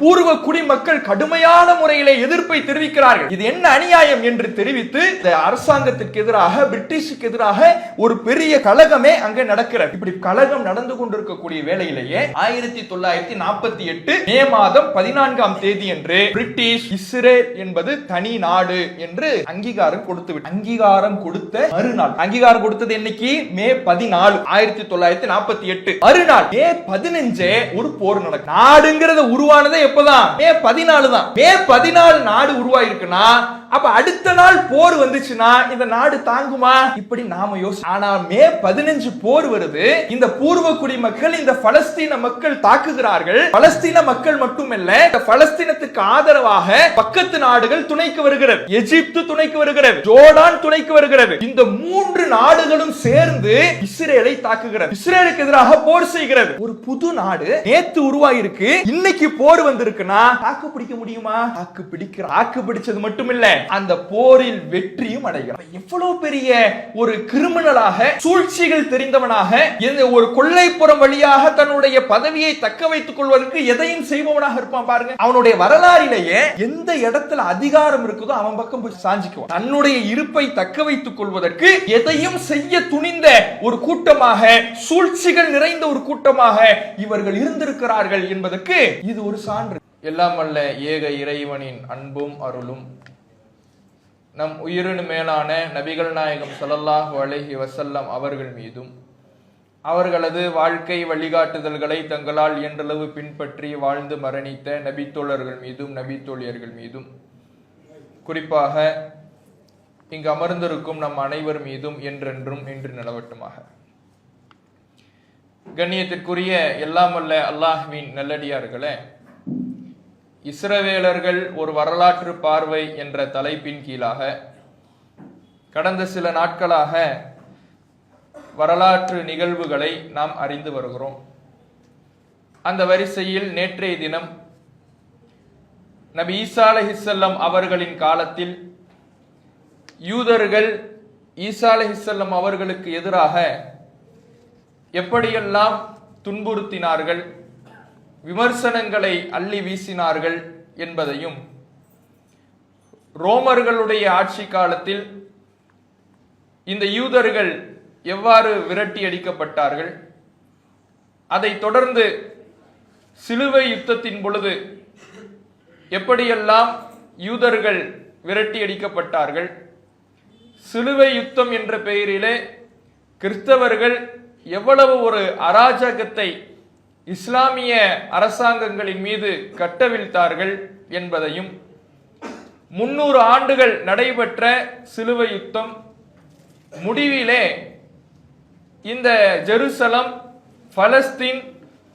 பூர்வ குடிமக்கள் கடுமையான முறையிலே எதிர்ப்பை தெரிவிக்கிறார்கள். இது என்ன அநியாயம் என்று தெரிவித்து இந்த அரசாங்கத்திற்கு எதிராக, பிரிட்டிஷுக்கு எதிராக ஒரு பெரிய கலகமே அங்கே நடக்கிறது. இப்படி கலகம் நடந்து கொண்டிருக்கக்கூடிய வேளையிலேயே 1948 மே மாதம் 14ஆம் தேதி என்று பிரிட்டிஷ் இஸ்ரேல் என்பது தனி நாடு என்று அங்கீகாரம் கொடுத்து அங்கீகாரம் கொடுத்த மறுநாள், அங்கீகாரம் கொடுத்தது என்னைக்கு? மே 14 1948. மறுநாள் மே 15 ஒரு போர் நடக்கும். நாடுங்கிறது உருவானதே எப்பதான்? மே 14 தான். மே 14 நாடு உருவாயிருக்குன்னா அப்ப அடுத்த நாள் போர் வந்துச்சுன்னா இந்த நாடு தாங்குமா? இப்படி நாம யோசிச்சு, ஆனா மே 15 போர் வருது. இந்த பூர்வ குடிமக்கள், இந்த பலஸ்தீன மக்கள் தாக்குகிறார்கள். பலஸ்தீன மக்கள் மட்டுமல்ல, இந்த பலஸ்தீனத்துக்கு ஆதரவாக பக்கத்து நாடுகள் துணைக்கு வருகிறது. எகிப்து துணைக்கு வருகிறது, ஜோர்டான் துணைக்கு வருகிறது. இந்த மூன்று நாடுகளும் சேர்ந்து இஸ்ரேலை தாக்குகிறது, இஸ்ரேலுக்கு எதிராக போர் செய்கிறது. ஒரு புது நாடு நேத்து உருவாயிருக்கு, இன்னைக்கு போர் வந்திருக்குன்னா தாக்கு பிடிக்க முடியுமா? தாக்கு பிடிச்சது மட்டுமில்ல, அந்த போரில் வெற்றியும் அடைகிறார். எவ்வளவு பெரிய ஒரு கிரிமினலாக, சூழ்ச்சிகள் தெரிந்தவனாக, ஒரு கொள்ளைப்புறம் வழியாக தன்னுடைய பதவியை தக்க வைத்துக் கொள்வதற்கு எதையும் செய்பவனாக இருப்பான் பாருங்க. அவனுடைய வரலாறிலேயே எந்த இடத்துல அதிகாரம் இருக்குதோ அவன் பக்கம் போய் சாஞ்சிக்குவான். தன்னுடைய இருப்பை தக்க வைத்துக் கொள்வதற்கு எதையும் செய்ய துணிந்த ஒரு கூட்டமாக, சூழ்ச்சிகள் நிறைந்த ஒரு கூட்டமாக இவர்கள் இருந்திருக்கிறார்கள் என்பதற்கு இது ஒரு சான்று. எல்லாம் வல்ல ஏக இறைவனின் அன்பும் அருளும் நம் உயிரினு மேலான நபிகள் நாயகம் ஸல்லல்லாஹு அலைஹி வஸல்லம் அவர்கள் மீதும், அவர்களது வாழ்க்கை வழிகாட்டுதல்களை தங்களால் இயன்றளவு பின்பற்றி வாழ்ந்து மரணித்த நபித்தோழர்கள் மீதும், நபித்தோழியர்கள் மீதும், குறிப்பாக இங்கு அமர்ந்திருக்கும் நம் அனைவர் மீதும் என்றென்றும் நின்று நிலவட்டுமாக. கண்ணியத்திற்குரிய எல்லாம் வல்ல அல்லாஹ்வின் நல்லடியார்களே, இஸ்ரவேலர்கள் ஒரு வரலாற்று பார்வை என்ற தலைப்பின் கீழாக கடந்த சில நாட்களாக வரலாற்று நிகழ்வுகளை நாம் அறிந்து வருகிறோம். அந்த வரிசையில் நேற்றைய தினம் நபி ஈசா அலைஹிஸ்ஸலாம் அவர்களின் காலத்தில் யூதர்கள் ஈசா அலைஹிஸ்ஸலாம் அவர்களுக்கு எதிராக எப்படியெல்லாம் துன்புறுத்தினார்கள், விமர்சனங்களை அள்ளி வீசினார்கள் என்பதையும், ரோமர்களுடைய ஆட்சி காலத்தில் இந்த யூதர்கள் எவ்வாறு விரட்டி அடிக்கப்பட்டார்கள், அதை தொடர்ந்து சிலுவை யுத்தத்தின் பொழுது எப்படியெல்லாம் யூதர்கள் விரட்டி அடிக்கப்பட்டார்கள், சிலுவை யுத்தம் என்ற பெயரிலே கிறிஸ்தவர்கள் எவ்வளவு ஒரு அராஜகத்தை இஸ்லாமிய அரசாங்கங்களின் மீது கட்டவிழ்த்தார்கள் என்பதையும், 300 ஆண்டுகள் நடைபெற்ற சிலுவை யுத்தம் முடிவிலே இந்த ஜெருசலம், பலஸ்தீன்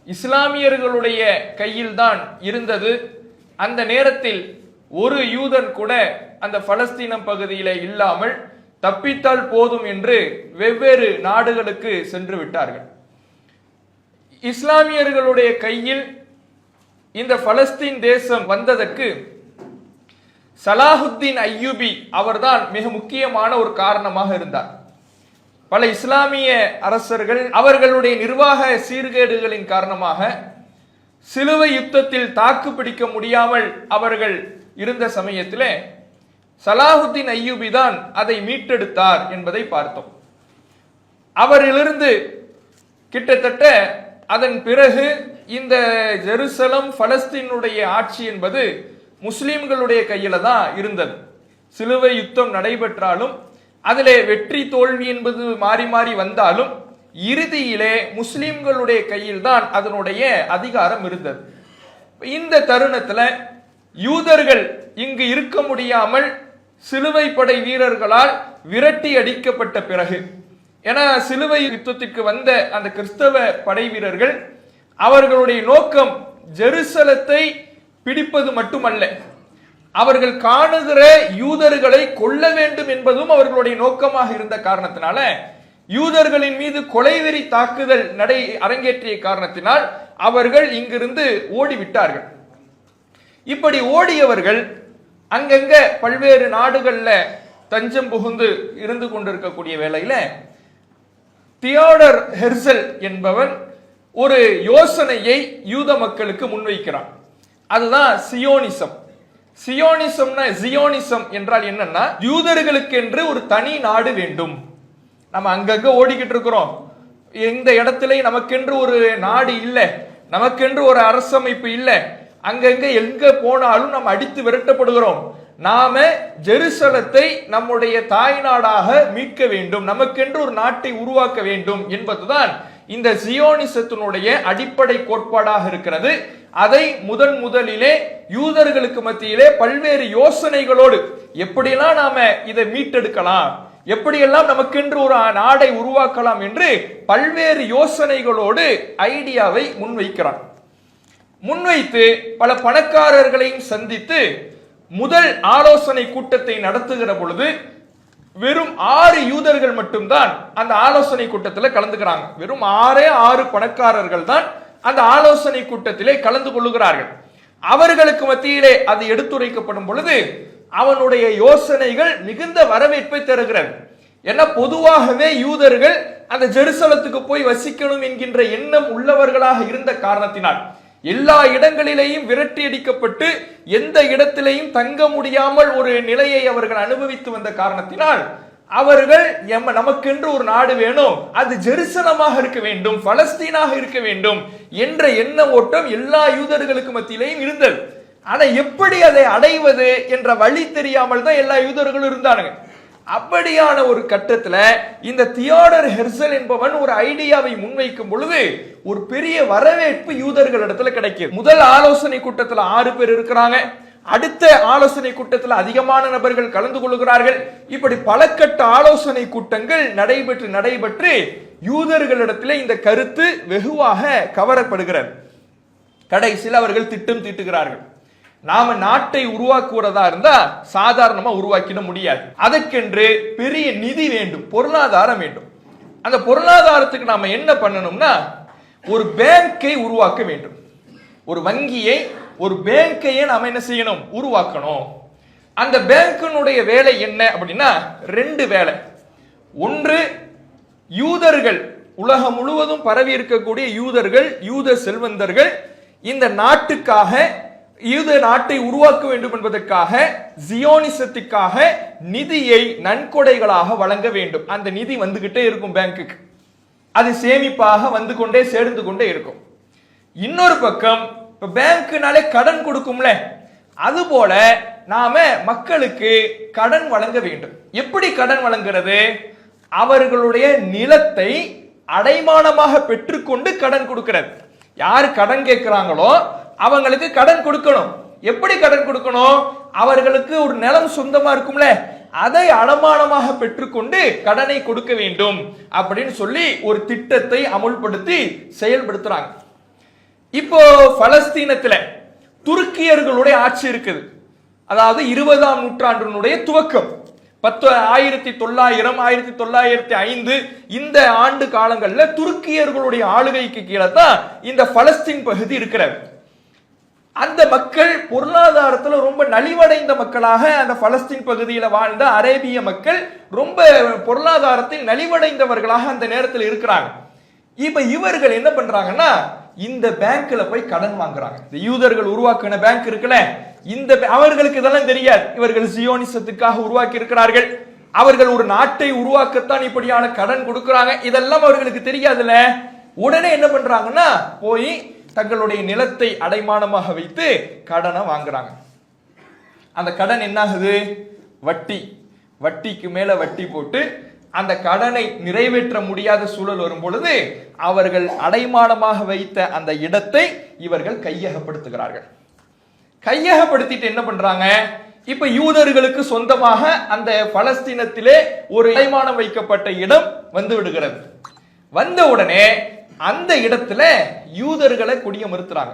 இஸ்லாமியர்களுடைய கையில்தான் இருந்தது. அந்த நேரத்தில் ஒரு யூதன் கூட அந்த பலஸ்தீனம் பகுதியிலே இல்லாமல் தப்பித்தால் போதும் என்று வெவ்வேறு நாடுகளுக்கு சென்று விட்டார்கள். இஸ்லாமியர்களுடைய கையில் இந்த பலஸ்தீன் தேசம் வந்ததற்கு சலாஹுத்தீன் அய்யூபி அவர்தான் மிக முக்கியமான ஒரு காரணமாக இருந்தார். பல இஸ்லாமிய அரசர்கள் அவர்களுடைய நிர்வாக சீர்கேடுகளின் காரணமாக சிலுவை யுத்தத்தில் தாக்கு பிடிக்க முடியாமல் அவர்கள் இருந்த சமயத்திலே சலாஹுத்தீன் அய்யூபி தான் அதை மீட்டெடுத்தார் என்பதை பார்த்தோம். அவரிலிருந்து கிட்டத்தட்ட அதன் பிறகு இந்த ஜெருசலம், பலஸ்தீனுடைய ஆட்சி என்பது முஸ்லிம்களுடைய கையில தான் இருந்தது. சிலுவை யுத்தம் நடைபெற்றாலும் அதிலே வெற்றி தோல்வி என்பது மாறி மாறி வந்தாலும் இறுதியிலே முஸ்லிம்களுடைய கையில் தான் அதனுடைய அதிகாரம் இருந்தது. இந்த தருணத்துல யூதர்கள் இங்கு இருக்க முடியாமல் சிலுவை படை வீரர்களால் விரட்டி அடிக்கப்பட்ட பிறகு, ஏன்னா சிலுவை யுத்தத்திற்கு வந்த அந்த கிறிஸ்தவ படை வீரர்கள் அவர்களுடைய நோக்கம் ஜெருசலத்தை பிடிப்பது மட்டுமல்ல, அவர்கள் காணுகிற யூதர்களை கொல்ல வேண்டும் என்பதும் அவர்களுடைய நோக்கமாக இருந்த காரணத்தினால யூதர்களின் மீது கொலைவெறி தாக்குதல் அரங்கேற்றிய காரணத்தினால் அவர்கள் இங்கிருந்து ஓடிவிட்டார்கள். இப்படி ஓடியவர்கள் அங்கங்க பல்வேறு நாடுகள்ல தஞ்சம் புகுந்து இருந்து கொண்டிருக்கக்கூடிய வேளையில தியோடர் ஹெர்சல் என்பவன் ஒரு யோசனையை யூத மக்களுக்கு முன்வைக்கிறான். அதுதான் சியோனிசம். ஜியோனிசம் என்றால் என்னன்னா, யூதர்களுக்கு என்று ஒரு தனி நாடு வேண்டும். நம்ம அங்கங்க ஓடிக்கிட்டு இருக்கிறோம். எந்த இடத்துல நமக்கென்று ஒரு நாடு இல்லை, நமக்கென்று ஒரு அரசமைப்பு இல்லை. அங்கங்க எங்க போனாலும் நம்ம அடித்து விரட்டப்படுகிறோம். நாம ஜெருசலத்தை நம்முடைய தாய் நாடாக மீட்க வேண்டும், நமக்கென்று ஒரு நாட்டை உருவாக்க வேண்டும் என்பதுதான் இந்த ஜியோனிசத்தினுடைய அடிப்படை கோட்பாடாக இருக்கிறது. அதை முதலிலே யூதர்களுக்கு மத்தியிலே பல்வேறு யோசனைகளோடு எப்படியெல்லாம் நாம இதை மீட்டெடுக்கலாம், எப்படியெல்லாம் நமக்கென்று ஒரு நாடை உருவாக்கலாம் என்று பல்வேறு யோசனைகளோடு ஐடியாவை முன்வைத்து பல பணக்காரர்களையும் சந்தித்து முதல் ஆலோசனை கூட்டத்தை நடத்துகிற பொழுது வெறும் 6 யூதர்கள் மட்டும்தான் அந்த ஆலோசனை கூட்டத்தில் கலந்துக்கிறாங்க. வெறும் 6 பணக்காரர்கள் தான் அந்த ஆலோசனை கூட்டத்திலே கலந்து கொள்ளுகிறார்கள். அவர்களுக்கு மத்தியிலே அது எடுத்துரைக்கப்படும் பொழுது அவனுடைய யோசனைகள் மிகுந்த வரவேற்பை தருகிறது. ஏன்னா பொதுவாகவே யூதர்கள் அந்த ஜெருசலத்துக்கு போய் வசிக்கணும் என்கின்ற எண்ணம் உள்ளவர்களாக இருந்த காரணத்தினால் எல்லா இடங்களிலேயும் விரட்டி அடிக்கப்பட்டு எந்த இடத்திலேயும் தங்க முடியாமல் ஒரு நிலையை அவர்கள் அனுபவித்து வந்த காரணத்தினால் அவர்கள் நமக்கென்று ஒரு நாடு வேணும், அது ஜெருசலமாக இருக்க வேண்டும், பலஸ்தீனாக இருக்க வேண்டும் என்ற எண்ண ஓட்டம் எல்லா யூதர்களுக்கு மத்தியிலேயும் இருந்தது. ஆனா எப்படி அதை அடைவது என்ற வழி தெரியாமல் தான் எல்லா யூதர்களும் இருந்தானுங்க. அப்படியான ஒரு கட்டத்துல இந்த தியோடர் ஹெர்சல் என்பவன் ஒரு ஐடியாவை முன்வைக்கும் பொழுது ஒரு பெரிய வரவேற்பு யூதர்கள் இடத்துல கிடைக்கும். முதல் ஆலோசனை கூட்டத்துல 6 பேர் இருக்கிறாங்க. அடுத்த ஆலோசனை கூட்டத்தில் அதிகமான நபர்கள் கலந்து கொள்கிறார்கள். இப்படி பல கட்ட ஆலோசனை கூட்டங்கள் நடைபெற்று யூதர்களிடத்தில் இந்த கருத்து வெகுவாக கவரப்படுகிறது. கடைசியில் அவர்கள் திட்டம் தீட்டுகிறார்கள். நாம நாட்டை உருவாக்குவதா இருந்தா சாதாரணமா உருவாக்கிட முடியாது. அதற்கென்று பெரிய நிதி வேண்டும், பொருளாதாரம் வேண்டும். அந்த பொருளாதாரத்துக்கு நாம என்ன பண்ணணும்னா ஒரு பேங்கை உருவாக்க வேண்டும். ஒரு வங்கியை, ஒரு பேங்கையே நாம என்ன செய்யணும், உருவாக்கணும். அந்த பேங்கினுடைய வேலை என்ன அப்படின்னா 2 வேலை. ஒன்று, யூதர்கள், உலகம் முழுவதும் பரவி இருக்கக்கூடிய யூதர்கள், யூத செல்வந்தர்கள் இந்த நாட்டுக்காக, யூத நாட்டை உருவாக்க வேண்டும் என்பதற்காக, ஜியோனிசத்துக்காக நிதியை நன்கொடைகளாக வழங்க வேண்டும். அந்த நிதி வந்துகிட்டே இருக்கும் பேங்குக்கு, அது சேமிப்பாக வந்து கொண்டே சேர்ந்து கொண்டே இருக்கும். இன்னொரு பக்கம் பேங்க்னாலே கடன் கொடுக்கும்ல, அதுபோல நாம மக்களுக்கு கடன் வழங்க வேண்டும். எப்படி கடன் வழங்குறது? அவர்களுடைய நிலத்தை அடைமானமாக பெற்றுக்கொண்டு கடன் கொடுக்கிறது. யாரு கடன் கேட்கிறாங்களோ அவங்களுக்கு கடன் கொடுக்கணும். எப்படி கடன் கொடுக்கணும்? அவர்களுக்கு ஒரு நிலம் சொந்தமா இருக்கும்ல, அதை அடமானமாக பெற்றுக்கொண்டு கடனை கொடுக்க வேண்டும் அப்படின்னு சொல்லி ஒரு திட்டத்தை அமுல்படுத்தி செயல்படுத்துறாங்க. இப்போ பலஸ்தீனத்துல துருக்கியர்களுடைய ஆட்சி இருக்குது. அதாவது 20ஆம் நூற்றாண்டினுடைய துவக்கம் 1900, 1905 இந்த ஆண்டு காலங்களில் துருக்கியர்களுடைய ஆளுகைக்கு கீழே தான் இந்த பலஸ்தீன் பகுதி இருக்கிறது. அந்த மக்கள் பொருளாதாரத்துல ரொம்ப நலிவடைந்த மக்களாக அந்த பலஸ்தீன் பகுதியில் வாழ்ந்த அரேபிய மக்கள் ரொம்ப பொருளாதாரத்தில் நலிவடைந்தவர்களாக அந்த நேரத்தில் இருக்கிறாங்க. இப்ப இவர்கள் என்ன பண்றாங்கன்னா இந்த பேங்க்ல போய் கடன் வாங்குறாங்க. இந்த யூதர்கள் உருவாக்கின பேங்க் இருக்குல்ல, இந்த அவர்களுக்கு இதெல்லாம் தெரியாது. இவர்கள் சியோனிசத்துக்காக உருவாக்கி இருக்கிறார்கள். அவர்கள் ஒரு நாட்டை உருவாக்கத்தான் இப்படியான கடன் கொடுக்கிறாங்க. இதெல்லாம் அவர்களுக்கு தெரியாதுல்ல. உடனே என்ன பண்றாங்கன்னா போய் தங்களுடைய நிலத்தை அடைமானமாக வைத்து கடனை வாங்குறாங்க. அந்த கடன் என்ன ஆகுது? வட்டிக்கு மேல வட்டி போட்டு அந்த கடனை நிறைவேற்ற முடியாத சூழல் வரும் பொழுது அவர்கள் அடைமானமாக வைத்த அந்த இடத்தை இவர்கள் கையகப்படுத்துகிறார்கள். கையகப்படுத்திட்டு என்ன பண்றாங்க? இப்ப யூதர்களுக்கு சொந்தமாக அந்த பலஸ்தீனத்திலே ஒரு அடைமானம் வைக்கப்பட்ட இடம் வந்து விடுகிறது. வந்த உடனே அந்த இடத்துல யூதர்களை குடியமர்த்துறாங்க.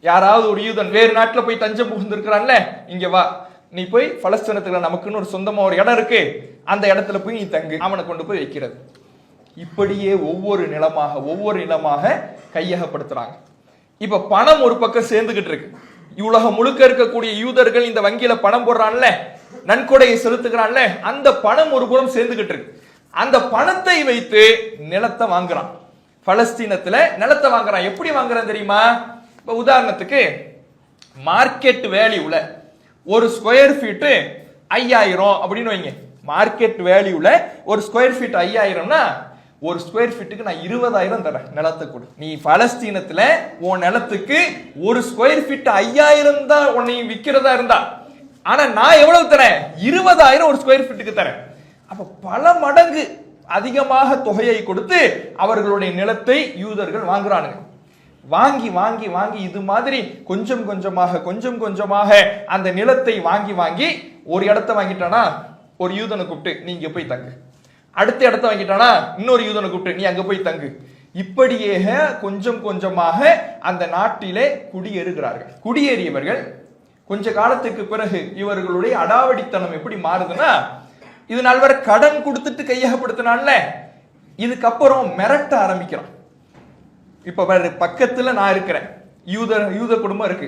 யாராவது ஒரு யூதன் வேறு நாட்டில் போய் தஞ்சம் புகுந்திருக்கிறான்ல, இங்க வா, நீ போய் பலஸ்தீனத்துல நமக்குன்னு ஒரு சொந்தமா ஒரு இடம் இருக்கு, அந்த இடத்துல போய் நீ தங்கு, அவனை கொண்டு போய் வைக்கிறது. இப்படியே ஒவ்வொரு நிலமாக கையகப்படுத்துறாங்க. இப்ப பணம் ஒரு பக்கம் சேர்ந்துகிட்டு இருக்கு. உலகம் முழுக்க இருக்கக்கூடிய யூதர்கள் இந்த வங்கியில பணம் போடுறான்ல, நன்கொடையை செலுத்துகிறான்ல, அந்த பணம் ஒரு புறம் சேர்ந்துகிட்டு இருக்கு. அந்த பணத்தை வைத்து நிலத்தை வாங்குறான். பலஸ்தீனத்துல நிலத்தை வாங்குறான். எப்படி வாங்குறான் தெரியுமா? இப்ப உதாரணத்துக்கு மார்க்கெட் வேல்யூல ஒரு ஸ்கொயர் ஃபீட்டு 5000 அப்படின்னு வைங்க. மார்க்கெட் வேல்யூல ஒரு ஸ்கொயர் ஃபீட் 5000னா ஒரு ஸ்கொயர் ஃபீட்டுக்கு நான் 20000 தரேன், நிலத்தை கொடு. நீ பலஸ்தீனத்துல உன் நிலத்துக்கு ஒரு ஸ்கொயர் ஃபீட் 5000 தான் உன்னை விற்கிறதா இருந்தா, ஆனா நான் எவ்வளவு தரேன்? 20000 ஒரு ஸ்கொயர் ஃபீட்டுக்கு தரேன். அப்ப பல மடங்கு அதிகமாக தொகையை கொடுத்து அவர்களுடைய நிலத்தை யூதர்கள் வாங்குறானுங்க. வாங்கி வாங்கி வாங்கி இது மாதிரி கொஞ்சம் கொஞ்சமாக அந்த நிலத்தை வாங்கி வாங்கி ஒரு இடத்தை வாங்கிட்டானா ஒரு யூதனை கூப்பிட்டு நீங்க போய் தங்கு, அடுத்த இடத்த வாங்கிட்டானா இன்னொரு யூதனை கூப்பிட்டு நீ அங்க போய் தங்கு. இப்படியே கொஞ்சமாக அந்த நாட்டிலே குடியேறுகிறார்கள். குடியேறியவர்கள் கொஞ்ச காலத்துக்கு பிறகு இவர்களுடைய அடாவடித்தனம் எப்படி மாறுதுன்னா, இது நால்வரை கடன் கொடுத்துட்டு கையகப்படுத்தினான்ல, இதுக்கப்புறம் மிரட்ட ஆரம்பிக்கிறான். இப்ப பக்கத்துல நான் இருக்கிறேன், யூத குடும்பம் இருக்கு,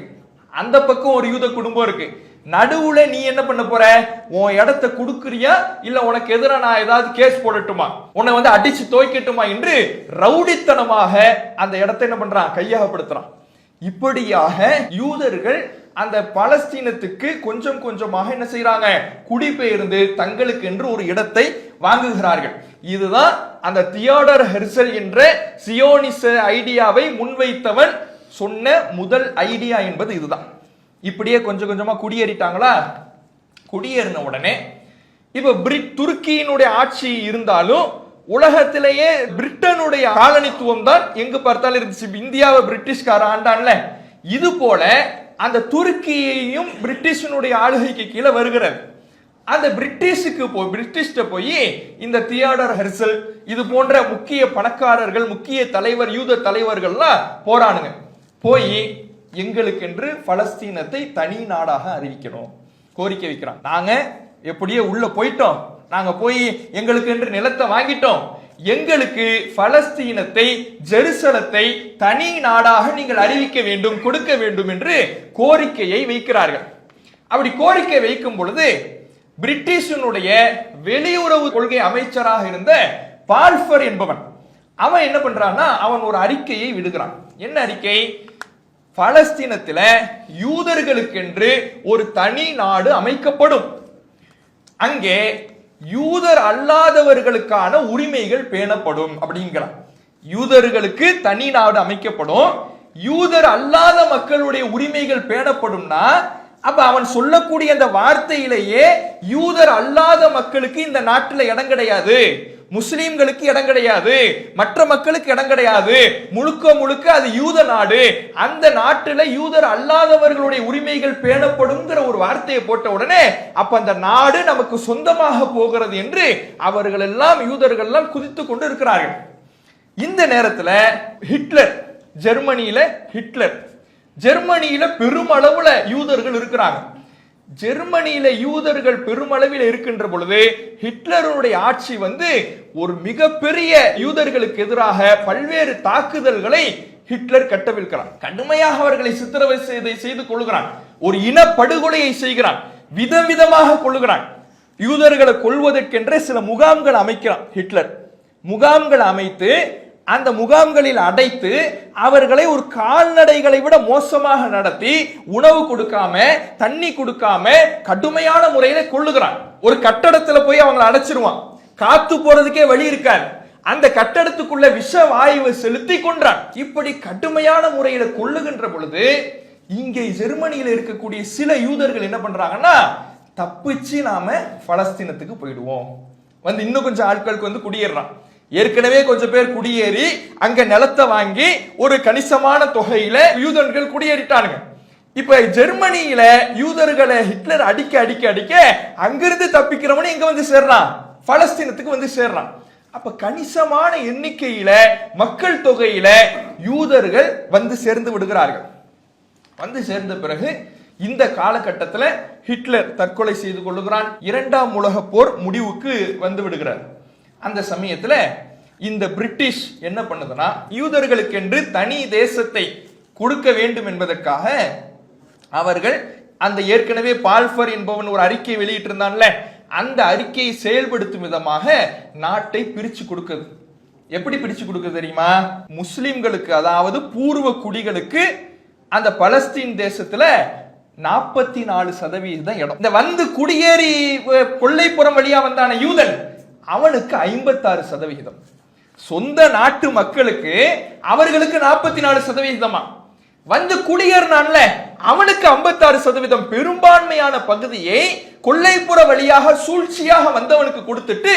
அந்த பக்கம் ஒரு யூத குடும்பம் இருக்கு, நடுவுல நீ என்ன பண்ண போற? உன் இடத்தை கொடுக்குறியா இல்ல உனக்கு எதிராக நான் ஏதாவது கேஸ் போடட்டுமா, உன்னை அடிச்சு துவைக்கட்டுமா என்று ரவுடித்தனமாக அந்த இடத்தை என்ன பண்றான்? கையகப்படுத்துறான். இப்படியாக யூதர்கள் அந்த பலஸ்தீனத்துக்கு கொஞ்சமாக என்ன செய்யறாங்க? குடிபெயர்ந்து தங்களுக்கு என்று ஒரு இடத்தை வாங்குகிறார்கள். இதுதான் அந்த தியோடர் ஹெர்சல் என்ற சியோனிச ஐடியாவை முன்வைத்தவன் சொன்ன முதல் ஐடியா என்பது இதுதான். இப்படியே கொஞ்சமா குடியேறிட்டாங்களா? குடியேறின உடனே இப்ப துருக்கியினுடைய ஆட்சி இருந்தாலும் உலகத்திலேயே பிரிட்டனுடைய காலனித்துவம் தான் எங்கு பார்த்தாலும் இருந்துச்சு. இந்தியாவை பிரிட்டிஷ்கார ஆண்டான்ல, இது போல அந்த துருக்கியையும் பிரிட்டிஷனுடைய ஆளுகைக்கு கீழே வருகிறது. அந்த பிரிட்டிஷ்ட போய் இந்த தியோடர் ஹெர்சல் இது போன்ற முக்கிய பணக்காரர்கள், முக்கிய தலைவர், யூத தலைவர்கள்லாம் போறானுங்க. போய் எங்களுக்கென்று பலஸ்தீனத்தை தனி நாடாக அறிவிக்கணும் கோரிக்கை வைக்கிறான். நாங்க எப்படியே உள்ள போயிட்டோம், நாங்க போய் எங்களுக்கு என்று நிலத்தை வாங்கிட்டோம், எங்களுக்கு பலஸ்தீனத்தை, ஜெருசலத்தை தனி நாடாக நீங்கள் அறிவிக்க வேண்டும், கொடுக்க வேண்டும் என்று கோரிக்கையை வைக்கிறார்கள். அப்படி கோரிக்கை வைக்கும் பொழுது பிரிட்டிஷனுடைய வெளியுறவு கொள்கை அமைச்சராக இருந்த பால்ஃபர் என்பவன் அவன் என்ன பண்றான்னா, அவன் ஒரு அறிக்கையை விடுகிறான். என்ன அறிக்கை? பலஸ்தீனத்துல யூதர்களுக்கென்று ஒரு தனி நாடு அமைக்கப்படும், அங்கே யூதர் அல்லாதவர்களுக்கான உரிமைகள் பேணப்படும் அப்படிங்கிறான். யூதர்களுக்கு தனி நாடு அமைக்கப்படும், யூதர் அல்லாத மக்களுடைய உரிமைகள் பேணப்படும்னா அப்ப அவன் சொல்லக்கூடிய அந்த வார்த்தையிலேயே யூதர் அல்லாத மக்களுக்கு இந்த நாட்டில் இடம் கிடையாது, முஸ்லிம்களுக்கு இடம் கிடையாது, மற்ற மக்களுக்கு இடம் கிடையாது, முழுக்க அது யூத நாடு, அந்த நாட்டில் யூதர் அல்லாதவர்களுடைய உரிமைகள் பேணப்படும்ங்கிற ஒரு வார்த்தையை போட்ட உடனே அப்ப அந்த நாடு நமக்கு சொந்தமாக போகிறது என்று அவர்கள் எல்லாம், யூதர்கள் எல்லாம் குதித்து கொண்டு இருக்கிறார்கள். இந்த நேரத்தில் ஹிட்லர், ஜெர்மனியில பெருமளவுல யூதர்கள் இருக்கிறாங்க. ஜெர்மனியில யூதர்கள் பெருமளவில் இருக்கின்ற பொழுது ஹிட்லருடைய ஆட்சி ஒரு மிகப்பெரிய யூதர்களுக்கு எதிராக பல்வேறு தாக்குதல்களை ஹிட்லர் கட்டவிழ்க்கிறான். கடுமையாக அவர்களை சித்திரவதை செய்து கொள்கிறான், ஒரு இன படுகொலையை செய்கிறான், விதவிதமாக கொள்ளுகிறான். யூதர்களை கொள்வதற்கென்ற சில முகாம்கள் அமைக்கிறான் ஹிட்லர். முகாம்கள் அமைத்து அந்த முகாம்களில் அடைத்து அவர்களை ஒரு கால்நடைகளை விட மோசமாக நடத்தி உணவு கொடுக்காம, தண்ணி கொடுக்காம கடுமையான முறையில கொள்ளுகிறான். ஒரு கட்டடத்துல போய் அவங்களை அடைச்சிருவான், காத்து போறதுக்கே வழி இருக்காது, அந்த கட்டடத்துக்குள்ள விஷ வாயுவை செலுத்தி கொன்றான். இப்படி கடுமையான முறையில கொள்ளுகின்ற பொழுது இங்கே ஜெர்மனியில இருக்கக்கூடிய சில யூதர்கள் என்ன பண்றாங்கன்னா, தப்பிச்சு நாம பலஸ்தீனத்துக்கு போயிடுவோம், இன்னும் கொஞ்சம் ஆட்களுக்கு குடியேறான். ஏற்கனவே கொஞ்சம் பேர் குடியேறி அங்க நிலத்தை வாங்கி ஒரு கணிசமான தொகையில யூதர்கள் குடியேறிட்டானுங்க. இப்ப ஜெர்மனியில யூதர்களை ஹிட்லர் அடிக்க அங்கிருந்து தப்பிக்கிறவனு இங்க சேர்றான், பலஸ்தீனத்துக்கு சேர்றான். அப்ப கணிசமான எண்ணிக்கையில மக்கள் தொகையில யூதர்கள் சேர்ந்து விடுகிறார்கள். சேர்ந்த பிறகு இந்த காலகட்டத்தில் ஹிட்லர் தற்கொலை செய்து கொள்ளுகிறான். இரண்டாம் உலக போர் முடிவுக்கு விடுகிறார். அந்த சமயத்துல இந்த பிரிட்டிஷ் என்ன பண்ணுதுன்னா, யூதர்களுக்கென்று தனி தேசத்தை கொடுக்க வேண்டும் என்பதற்காக அவர்கள் அந்த ஏற்கனவே பால்ஃபர் என்பவன் ஒரு அறிக்கை வெளியிட்டிருந்தான்ல, அந்த அறிக்கையை செயல்படுத்தும் விதமாக நாட்டை பிரிச்சு கொடுக்குது. எப்படி பிரிச்சு கொடுக்குது தெரியுமா? முஸ்லிம்களுக்கு, அதாவது பூர்வ குடிகளுக்கு அந்த பலஸ்தீன் தேசத்துல 44% இடம். இந்த வந்து குடியேறி கொள்ளைப்புறம் வழியா வந்தான யூதன் அவனுக்கு 56%. சொந்த நாட்டு மக்களுக்கு அவர்களுக்கு 44%. வந்து குடியேறினான்ல அவனுக்கு 56%. பெரும்பான்மையான பகுதியை கொள்ளைப்புற வழியாக சூழ்ச்சியாக வந்தவனுக்கு கொடுத்துட்டு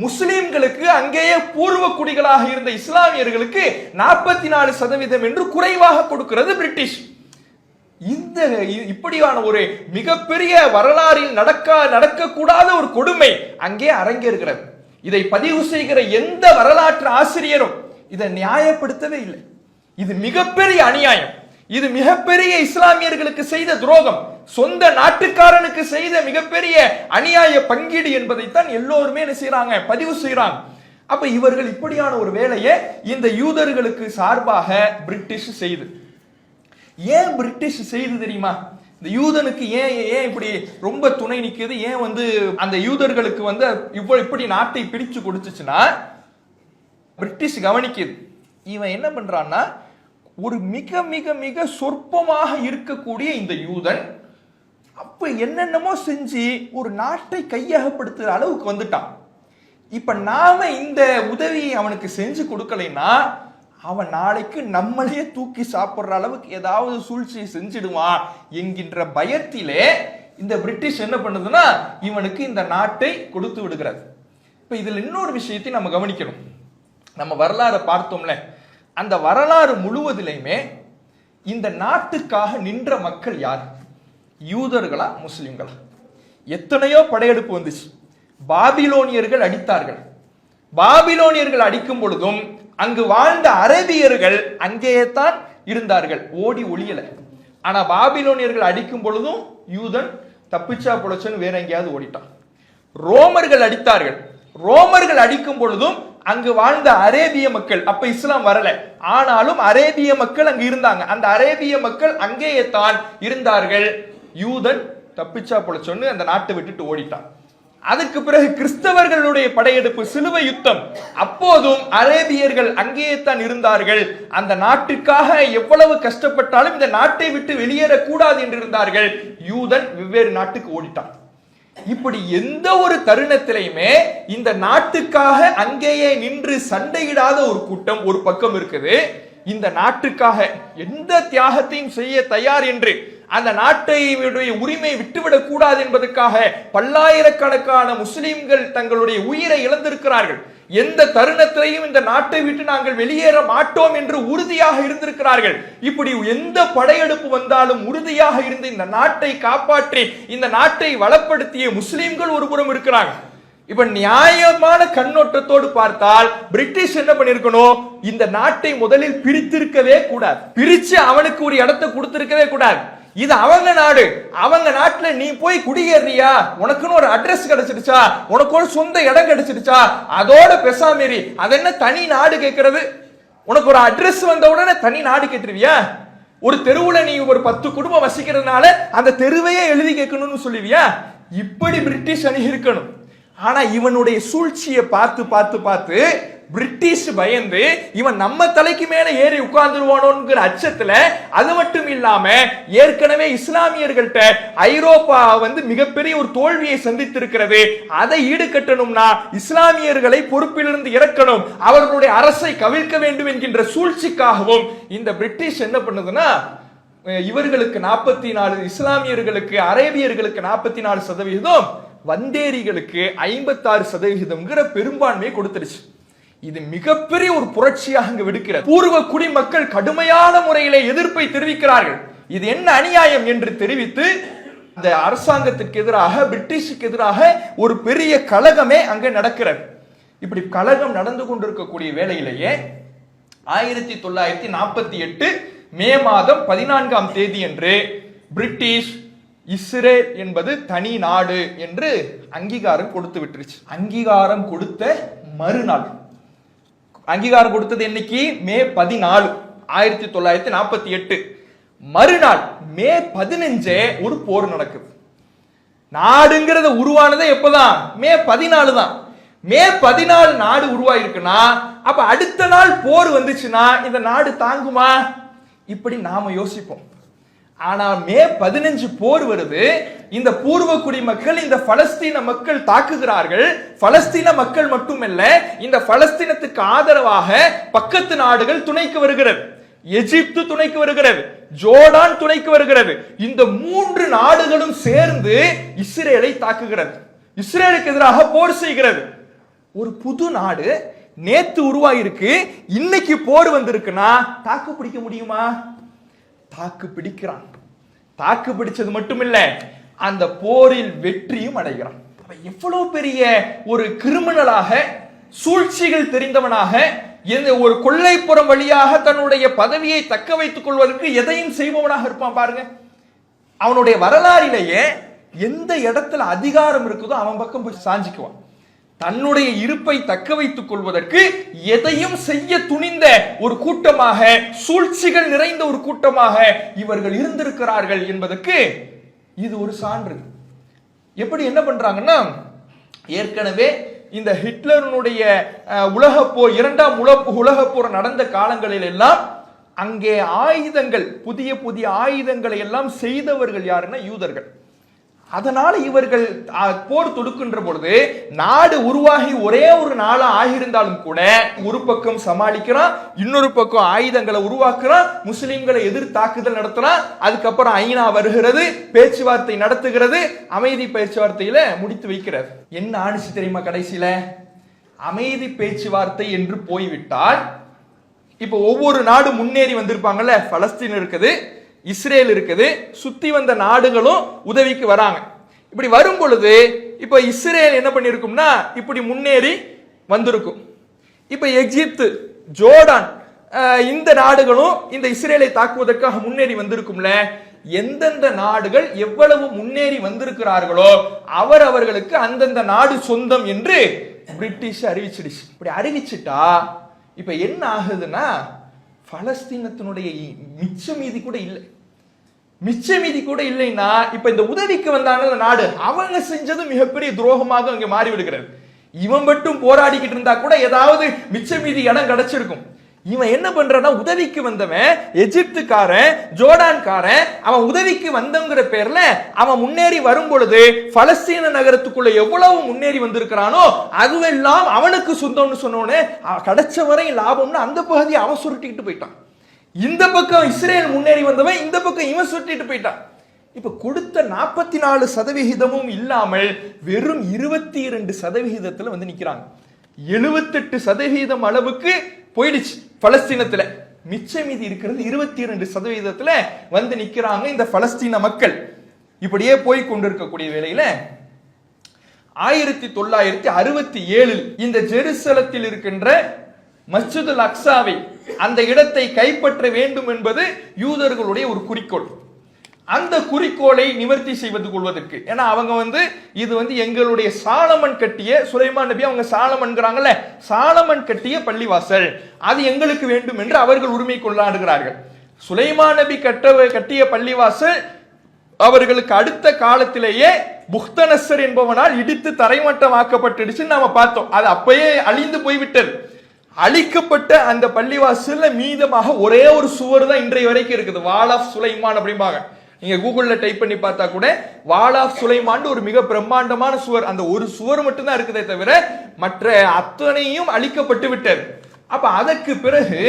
முஸ்லிம்களுக்கு அங்கேயே பூர்வ குடிகளாக இருந்த இஸ்லாமியர்களுக்கு 44% என்று குறைவாக கொடுக்கிறது பிரிட்டிஷ். இந்த இப்படியான ஒரு மிகப்பெரிய வரலாறில் நடக்கக்கூடாத ஒரு கொடுமை அங்கே அரங்கேறுகிறது. இதை பதிவு செய்கிற எந்த வரலாற்று ஆசிரியரும் இதை நியாயப்படுத்தவே இல்லை. இது மிகப்பெரிய அநியாயம். இது மிகப்பெரிய இஸ்லாமியர்களுக்கு செய்த துரோகம், சொந்த நாட்டுக்காரனுக்கு செய்த மிகப்பெரிய அநியாய பங்கீடு என்பதைத்தான் எல்லோருமே என்ன செய்யறாங்க, பதிவு செய்யறாங்க. அப்ப இவர்கள் இப்படியான ஒரு வேலையை இந்த யூதர்களுக்கு சார்பாக பிரிட்டிஷ் செய்து, ஏன் பிரிட்டிஷ் செய்து தெரியுமா? இந்த யூதனுக்கு ஏன் இப்படி ரொம்ப துணை நிக்குது, ஏன் வந்து அந்த யூதர்களுக்கு வந்து இப்படி நாட்டை பிரிச்சு கொடுத்துச்சுன்னா, பிரிட்டிஷ் கவனிக்குது இவன் என்ன பண்றான்னா, ஒரு மிக மிக மிக சொற்பமாக இருக்கக்கூடிய இந்த யூதன் அப்ப என்னென்னமோ செஞ்சு ஒரு நாட்டை கையகப்படுத்துற அளவுக்கு வந்துட்டான். இப்ப நாம இந்த உதவியை அவனுக்கு செஞ்சு கொடுக்கலைன்னா அவன் நாளைக்கு நம்மளையே தூக்கி சாப்பிடுற அளவுக்கு ஏதாவது சூழ்ச்சியை செஞ்சிடுவான் என்கின்ற பயத்திலே இந்த பிரிட்டிஷ் என்ன பண்ணுதுன்னா இவனுக்கு இந்த நாட்டை கொடுத்து விடுகிறது. இப்ப இதுல இன்னொரு விஷயத்தை நம்ம கவனிக்கணும். நம்ம வரலாறு பார்த்தோம்ல, அந்த வரலாறு முழுவதிலுமே இந்த நாட்டுக்காக நின்ற மக்கள் யார்? யூதர்களா முஸ்லிம்களா? எத்தனையோ படையெடுப்பு வந்துச்சு. பாபிலோனியர்கள் அடித்தார்கள். பாபிலோனியர்கள் அடிக்கும் பொழுதும் அங்கு வாழ்ந்த அரேபியர்கள் அங்கேயே தான் இருந்தார்கள், ஓடி ஒளியல. ஆனா பாபிலோனியர்கள் அடிக்கும் பொழுதும் யூதன் தப்பிச்சா பொழச்சன்னு வேற எங்கேயாவது ஓடிட்டான். ரோமர்கள் அடித்தார்கள். ரோமர்கள் அடிக்கும் பொழுதும் அங்கு வாழ்ந்த அரேபிய மக்கள், அப்ப இஸ்லாம் வரல, ஆனாலும் அரேபிய மக்கள் அங்கு இருந்தாங்க. அந்த அரேபிய மக்கள் அங்கேயே தான் இருந்தார்கள். யூதன் தப்பிச்சா பொழச்சொன்னு அந்த நாட்டை விட்டுட்டு ஓடிட்டான். அதுக்கு பிறகு கிறிஸ்தவர்களுடைய படையெடுப்பு, சிலுவை யுத்தம், அப்போதும் அரேபியர்கள் அங்கேயே தான் இருந்தார்கள். அந்த நாட்டுக்காக எவ்வளவு கஷ்டப்பட்டாலும் இந்த நாட்டை விட்டு வெளியேறக்கூடாது என்று இருந்தார்கள். யூதன் வெவ்வேறு நாட்டுக்கு ஓடிட்டான். இப்படி எந்த ஒரு தருணத்திலையுமே இந்த நாட்டுக்காக அங்கேயே நின்று சண்டையிடாத ஒரு கூட்டம் ஒரு பக்கம் இருக்குது. இந்த நாட்டுக்காக எந்த தியாகத்தையும் செய்ய தயார் என்று, அந்த நாட்டை உரிமை விட்டுவிடக் கூடாது என்பதற்காக பல்லாயிரக்கணக்கான முஸ்லிம்கள் தங்களுடைய உயிரை இழந்திருக்கிறார்கள். எந்த தருணத்திலையும் இந்த நாட்டை விட்டு நாங்கள் வெளியேற மாட்டோம் என்று உறுதியாக இருந்திருக்கிறார்கள். இப்படி எந்த படையெடுப்பு வந்தாலும் உறுதியாக இருந்து இந்த நாட்டை காப்பாற்றி இந்த நாட்டை வளப்படுத்திய முஸ்லிம்கள் ஒரு புறம் இருக்கிறாங்க. இப்ப நியாயமான கண்ணோட்டத்தோடு பார்த்தால் பிரிட்டிஷ் என்ன பண்ணிருக்கணும், இந்த நாட்டை முதலில் பிரித்திருக்கவே கூடாது. பிரிச்சு அவனுக்கு ஒரு இடத்தை கொடுத்திருக்கவே கூடாது. இது அவங்க நாடு, அவங்க நாட்டுல நீ போய் குடியேறியா, உனக்குன்னு ஒரு அட்ரஸ் கிடைச்சிருச்சா, உனக்கு ஒரு சொந்த இடம் கிடைச்சிருச்சா, அதோட பெசாமேரி அது என்ன தனி நாடு கேட்கறது? உனக்கு ஒரு அட்ரஸ் வந்த உடனே தனி நாடு கேட்டுருவியா? ஒரு தெருவுல நீ ஒரு 10 குடும்பம் வசிக்கிறதுனால அந்த தெருவையே எழுதி கேட்கணும்னு சொல்லுவியா? இப்படி பிரிட்டிஷ் அணி இருக்கணும். ஆனா இவனுடைய சூழ்ச்சியை பார்த்து பார்த்து பார்த்து பிரிட்டிஷ் பயந்து இவன் நம்ம தலைக்கு மேல ஏறி உட்கார்ந்துருவானோங்கிற அச்சத்துல, அது மட்டும் இல்லாம ஏற்கனவே இஸ்லாமியர்கள்ட்ட ஐரோப்பா வந்து மிகப்பெரிய ஒரு தோல்வியை சந்தித்திருக்கிறது. அதை ஈடுகட்டணும்னா இஸ்லாமியர்களை பொறுப்பிலிருந்து இறக்கணும், அவர்களுடைய அரசை கவிழ்க்க வேண்டும் என்கின்ற சூழ்ச்சிக்காகவும் இந்த பிரிட்டிஷ் என்ன பண்ணுதுன்னா, இவர்களுக்கு 44, இஸ்லாமியர்களுக்கு அரேபியர்களுக்கு 44%, வந்தேரிகளுக்கு 56% பெரும்பான்மையை கொடுத்துருச்சு. இது மிகப்பெரிய ஒரு புரட்சியாக அங்கு விடுக்கிறது. பூர்வ குடிமக்கள் கடுமையான முறையிலே எதிர்ப்பை தெரிவிக்கிறார்கள். இது என்ன அநியாயம் என்று தெரிவித்து இந்த அரசாங்கத்திற்கு எதிராக, பிரிட்டிஷுக்கு எதிராக ஒரு பெரிய கலகமே அங்கே நடக்கிறது. இப்படி கலகம் நடந்து கொண்டிருக்கக்கூடிய வேளையிலேயே 1948 மே மாதம் 14ஆம் தேதி என்று பிரிட்டிஷ் இஸ்ரேல் என்பது தனி நாடு என்று அங்கீகாரம் கொடுத்து விட்டுருச்சு. அங்கீகாரம் கொடுத்த மறுநாள், அங்கீகாரம் கொடுத்தது என்னைக்கு? மே 14, 1948. மறுநாள் மே 15 ஒரு போர் நடக்குது. நாடுங்கிறத உருவானதே எப்பதான்? மே 14 தான். மே 14 நாடு உருவாயிருக்குன்னா அப்ப அடுத்த நாள் போர் வந்துச்சுன்னா இந்த நாடு தாங்குமா? இப்படி நாம யோசிப்போம். ஆனா மே 15 போர் வருது. இந்த பூர்வ குடிமக்கள் இந்த பலஸ்தீன மக்கள் தாக்குகிறார்கள். பலஸ்தீன மக்கள் மட்டுமல்ல, இந்த பலஸ்தீனத்துக்கு ஆதரவாக பக்கத்து நாடுகள் துணைக்கு வருகிறது. எகிப்து துணைக்கு வருகிறது, ஜோர்டான் துணைக்கு வருகிறது. இந்த 3 நாடுகளும் சேர்ந்து இஸ்ரேலை தாக்குகிறது, இஸ்ரேலுக்கு எதிராக போர் செய்கிறது. ஒரு புது நாடு நேத்து உருவாயிருக்கு, இன்னைக்கு போர் வந்திருக்குன்னா தாக்கு பிடிக்க முடியுமா? தாக்கு பிடிக்கிறான். தாக்கு பிடிச்சது மட்டுமில்ல, அந்த போரில் வெற்றியும் அடைகிறான். எவ்வளவு பெரிய ஒரு கிரிமினலாக, சூழ்ச்சிகள் தெரிந்தவனாக, ஒரு கொள்ளைப்புறம் வழியாக தன்னுடைய பதவியை தக்க வைத்துக் கொள்வதற்கு எதையும் செய்பவனாக இருப்பான் பாருங்க. அவனுடைய வரலாறிலேயே எந்த இடத்துல அதிகாரம் இருக்குதோ அவன் பக்கம் போய் சாஞ்சிக்குவான். தன்னுடைய இருப்பை தக்க வைத்துக் கொள்வதற்கு எதையும் செய்ய துணிந்த ஒரு கூட்டமாக, சூழ்ச்சிகள் நிறைந்த ஒரு கூட்டமாக இவர்கள் இருந்திருக்கிறார்கள் என்பதற்கு இது ஒரு சான்று. எப்படி என்ன பண்றாங்கன்னா, ஏற்கனவே இந்த ஹிட்லருடைய உலகப்போர், 2ஆம் உலகப்போர் நடந்த காலங்களில் எல்லாம் அங்கே ஆயுதங்கள், புதிய புதிய ஆயுதங்களை எல்லாம் செய்தவர்கள் யாருன்னா யூதர்கள். அதனால இவர்கள் போர் தொடுக்கின்ற பொழுது நாடு உருவாகி ஒரே ஒரு நாளா ஆகியிருந்தாலும் கூட ஒரு பக்கம் சமாளிக்கிறான், இன்னொரு பக்கம் ஆயுதங்களை உருவாக்குறான், முஸ்லிம்களை எதிர் தாக்குதல் நடத்துறான். அதுக்கப்புறம் ஐநா வருகிறது, பேச்சுவார்த்தை நடத்துகிறது, அமைதி பேச்சுவார்த்தையில முடித்து வைக்கிறது. என்ன ஆணிச்சு தெரியுமா? கடைசியில அமைதி பேச்சுவார்த்தை என்று போய்விட்டால், இப்ப ஒவ்வொரு நாடு முன்னேறி வந்திருப்பாங்கல்ல, பலஸ்தீன் இருக்குது, இஸ்ரேல் இருக்குது, சுத்தி வந்த நாடுகளும் உதவிக்கு வராங்க. இப்படி வரும் பொழுது இப்ப இஸ்ரேல் என்ன பண்ணிருக்கும்னா இப்படி முன்னேறி வந்திருக்கும். இப்ப எகிப்து, ஜோர்டான் இந்த நாடுகளும் இந்த இஸ்ரேலை தாக்குவதற்காக முன்னேறி வந்திருக்கும்ல. எந்தெந்த நாடுகள் எவ்வளவு முன்னேறி வந்திருக்கிறார்களோ அவர்களுக்கு அந்தந்த நாடு சொந்தம் என்று பிரிட்டிஷ் அறிவிச்சிடுச்சு. இப்படி அறிவிச்சிட்டா இப்ப என்ன ஆகுதுன்னா, பலஸ்தீனத்தினுடைய மிச்ச மீதி கூட இல்லை. மிச்ச மீதி கூட இல்லைன்னா இப்ப இந்த உதவிக்கு வந்தாங்க நாடு, அவங்க செஞ்சது மிகப்பெரிய துரோகமாக அங்க மாறி விடுகிறது. இவன் மட்டும் போராடிக்கிட்டு இருந்தா கூட ஏதாவது மிச்ச மீதி இடம் கிடைச்சிருக்கும். இவன் என்ன பண்றான்னா, உதவிக்கு வந்தவன் எகிப்துக்காரன், ஜோர்டான்காரன், அவன் உதவிக்கு வந்தங்கிற பேர்ல அவன் முன்னேறி வரும் பொழுது பலஸ்தீன நகரத்துக்குள்ள எவ்வளவு முன்னேறி வந்திருக்கிறானோ அதுவெல்லாம் அவனுக்கு சொந்தம்னு சொன்னோன்னு கிடைச்ச வரை லாபம்னு அந்த பகுதியை அவன் சுருட்டிக்கிட்டு போயிட்டான். இந்த பக்கம் இஸ்ரேல் முன்னேறி வந்தவன் இந்த பக்கம் இவன் சுருட்டிட்டு போயிட்டான். இப்ப கொடுத்த 44% இல்லாமல் வெறும் 22% வந்து நிக்கிறாங்க. 78% அளவுக்கு போயிடுச்சு பலஸ்தீனத்துல. மிச்ச மீதி இருக்கிறது 22% வந்து நிக்கிறாங்க இந்த பலஸ்தீன மக்கள். இப்படியே போய் கொண்டிருக்கக்கூடிய வேளையில 1967 இந்த ஜெருசலத்தில் இருக்கின்ற மஸ்ஜித் அல் அக்ஸாவை, அந்த இடத்தை கைப்பற்ற வேண்டும் என்பது யூதர்களுடைய ஒரு குறிக்கோள். அந்த குறிக்கோளை நிவர்த்தி செய்வது கொள்வதற்கு, ஏன்னா அவங்க இது எங்களுடைய சாலமன் கட்டிய, சுலைமான் நபி அவங்க சாலமன்கிறாங்கல்ல, சாலமன் கட்டிய பள்ளிவாசல், அது எங்களுக்கு வேண்டும் என்று அவர்கள் உரிமை கொண்டாடுகிறார்கள். சுலைமான் நபி கட்டிய பள்ளிவாசல் அவர்களுக்கு அடுத்த காலத்திலேயே புக்தனஸ்ஸர் என்பவனால் இடித்து தரைமட்டமாக்கப்பட்டுடுச்சு நாம பார்த்தோம். அது அப்பயே அழிந்து போய்விட்டது. அழிக்கப்பட்ட அந்த பள்ளிவாசல்ல மீதமாக ஒரே ஒரு சுவர் தான் இன்றைய வரைக்கும் இருக்குது, வால் ஆஃப் சுலைமான் அப்படிம்பாங்க. நீங்க கூகுள்ல டைப் பண்ணி பார்த்தா கூட வால் ஆஃப் சுலைமான் ஒரு மிக பிரம்மாண்டமான சுவர், அந்த ஒரு சுவர் மட்டும் தான் இருக்குதே தவிர மற்ற அத்தனையும் அழிக்கப்பட்டு விட்டது. அப்ப அதற்கு பிறகு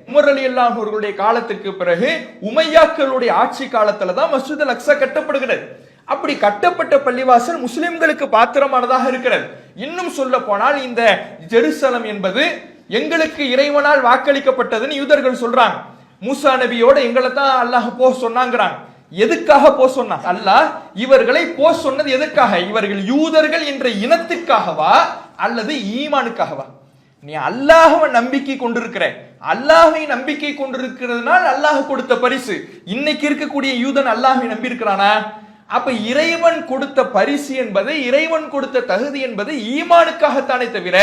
உமர் ரலியல்லாஹு அவர்களுடைய காலத்திற்கு பிறகு உமையாக்களுடைய ஆட்சி காலத்துல தான் மஸ்ஜித் அல் அக்ஸா கட்டப்படுகிறது. அப்படி கட்டப்பட்ட பள்ளிவாசல் முஸ்லிம்களுக்கு பாத்திரமானதாக இருக்கிறது. இன்னும் சொல்ல போனால் இந்த ஜெருசலம் என்பது எங்களுக்கு இறைவனால் வாக்களிக்கப்பட்டதுன்னு யூதர்கள் சொல்றாங்க. மூசா நபியோட எங்களை தான் அல்லாஹ் போ சொன்னாங்கிறாங்க. எதுக்காக போ சொன்னா? அல்லாஹ் இவர்களை போ சொன்னது எதுக்காக? இவர்கள் யூதர்கள் என்ற இனத்துக்காகவா அல்லது ஈமானுக்காகவா? நீ அல்லாஹ்வை நம்பிக்கை கொண்டிருக்கிற, அல்லாஹ்வை நம்பிக்கை கொண்டிருக்கிறதுனால் அல்லாஹ் கொடுத்த பரிசு. இன்னைக்கு இருக்கக்கூடிய யூதன் அல்லாஹ்வை நம்பி இருக்கிறானா? அப்ப இறைவன் கொடுத்த பரிசு என்பது, இறைவன் கொடுத்த தகுதி என்பது ஈமானுக்காகத்தானே தவிர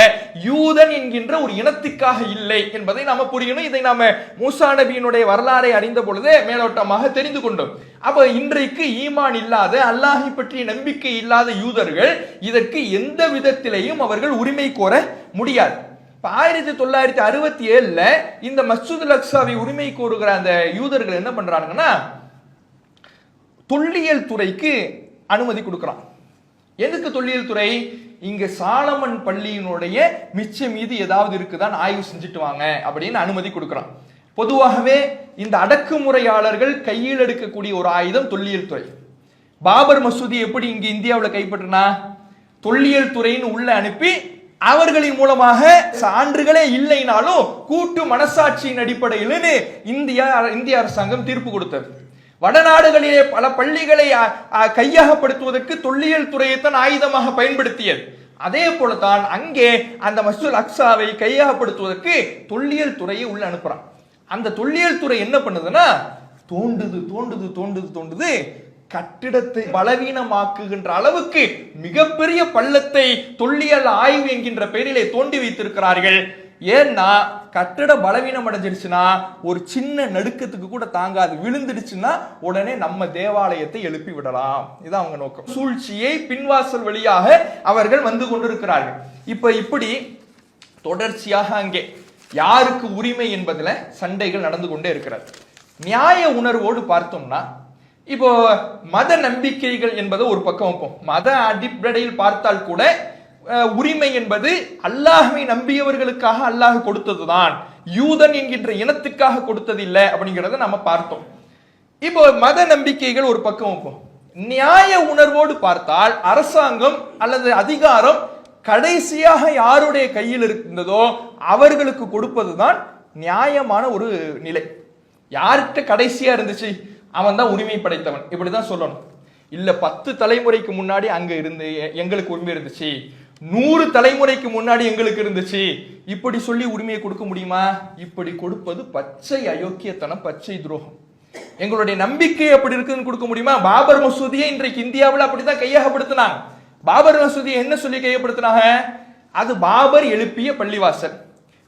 யூதன் என்கின்ற ஒரு இனத்துக்காக இல்லை என்பதை நாம புரியணும். இதை நாம மூசா நபியினுடைய வரலாறை அறிந்த பொழுதே மேலோட்டமாக தெரிந்து கொண்டோம். அப்ப இன்றைக்கு ஈமான் இல்லாத, அல்லாஹை பற்றிய நம்பிக்கை இல்லாத யூதர்கள் இதற்கு எந்த விதத்திலையும் அவர்கள் உரிமை கோர முடியாது. 1967 இந்த மஸ்ஜித் அல் அக்ஸாவை உரிமை கோருகிற அந்த யூதர்கள் என்ன பண்றாங்கன்னா, தொல்லியல் துறைக்கு அனுமதி கொடுக்கிறான். எதுக்கு தொல்லியல் துறை? இங்க சாலமன் பள்ளியினுடைய மிச்சம் மீது ஏதாவது இருக்குதான் ஆய்வு செஞ்சுட்டு வாங்க அப்படின்னு அனுமதி கொடுக்கிறான். பொதுவாகவே இந்த அடக்குமுறையாளர்கள் கையில் எடுக்கக்கூடிய ஒரு ஆயுதம் தொல்லியல் துறை. பாபர் மசூதி எப்படி இங்க இந்தியாவில் கைப்பற்றினா? தொல்லியல் துறைன்னு உள்ள அனுப்பி அவர்களின் மூலமாக சான்றுகளே இல்லைனாலும் கூட்டு மனசாட்சியின் அடிப்படையில் இந்திய அரசாங்கம் தீர்ப்பு கொடுத்தது. வடநாடுகளிலே பல பள்ளிகளை கையகப்படுத்துவதற்கு தொல்லியல் துறையைத்தான் ஆயுதமாக பயன்படுத்தியது. அதே போலதான் அங்கே அந்த மஸ்ஜிதுல் அக்ஸாவை கையகப்படுத்துவதற்கு தொல்லியல் துறையை உள்ள அனுப்புறான். அந்த தொல்லியல் துறை என்ன பண்ணுதுன்னா தோண்டுது கட்டிடத்தை பலவீனமாக்குகின்ற அளவுக்கு மிகப்பெரிய பள்ளத்தை தொல்லியல் ஆய்வு என்கின்ற பெயரிலே தோண்டி வைத்திருக்கிறார்கள். ஏன்னா கட்டிட பலவீனம் அடைஞ்சிருச்சுன்னா ஒரு சின்ன நடுக்கத்துக்கு கூட தாங்காது, விழுந்துடுச்சுன்னா உடனே நம்ம தேவாலயத்தை எழுப்பி விடலாம். இதுதான் அவங்க நோக்கம். சூழ்ச்சியை பின்வாசல் வழியாக அவர்கள் வந்து கொண்டிருக்கிறார்கள். இப்படி தொடர்ச்சியாக அங்கே யாருக்கு உரிமை என்பதுல சண்டைகள் நடந்து கொண்டே இருக்கிறது. நியாய உணர்வோடு பார்த்தோம்னா இப்போ மத நம்பிக்கைகள் என்பது ஒரு பக்கம் வைப்போம். மத அடிப்படையில் பார்த்தால் கூட உரிமை என்பது அல்லாஹ்வை நம்பியவர்களுக்காக அல்லாஹ் கொடுத்ததுதான், யூதன் என்கின்ற இனத்துக்காக கொடுத்தது இல்லை அப்படிங்கிறத நம்ம பார்த்தோம். இப்போ மத நம்பிக்கைகள் ஒரு பக்கம் வைப்போம். நியாய உணர்வோடு பார்த்தால் அரசாங்கம் அல்லது அதிகாரம் கடைசியாக யாருடைய கையில் இருந்ததோ அவர்களுக்கு கொடுப்பதுதான் நியாயமான ஒரு நிலை. யார்கிட்ட கடைசியா இருந்துச்சு அவன் தான் உரிமை படைத்தவன், இப்படிதான் சொல்லணும். இல்ல 10 தலைமுறைக்கு முன்னாடி அங்க இருந்து எங்களுக்கு உரிமை இருந்துச்சு, 100 தலைமுறைக்கு முன்னாடி எங்களுக்கு இருந்துச்சு, இப்படி சொல்லி உரிமையை கொடுக்க முடியுமா? இப்படி கொடுப்பது பச்சை அயோக்கியத்தனம், பச்சை துரோகம். எங்களுடைய நம்பிக்கை அப்படி இருக்குன்னு கொடுக்க முடியுமா? பாபர் மசூதியை இன்றைக்கு இந்தியாவில் அப்படிதான் கையகப்படுத்தினாங்க. பாபர் மசூதியை என்ன சொல்லி கையப்படுத்தினாங்க? அது பாபர் எழுப்பிய பள்ளிவாசல்.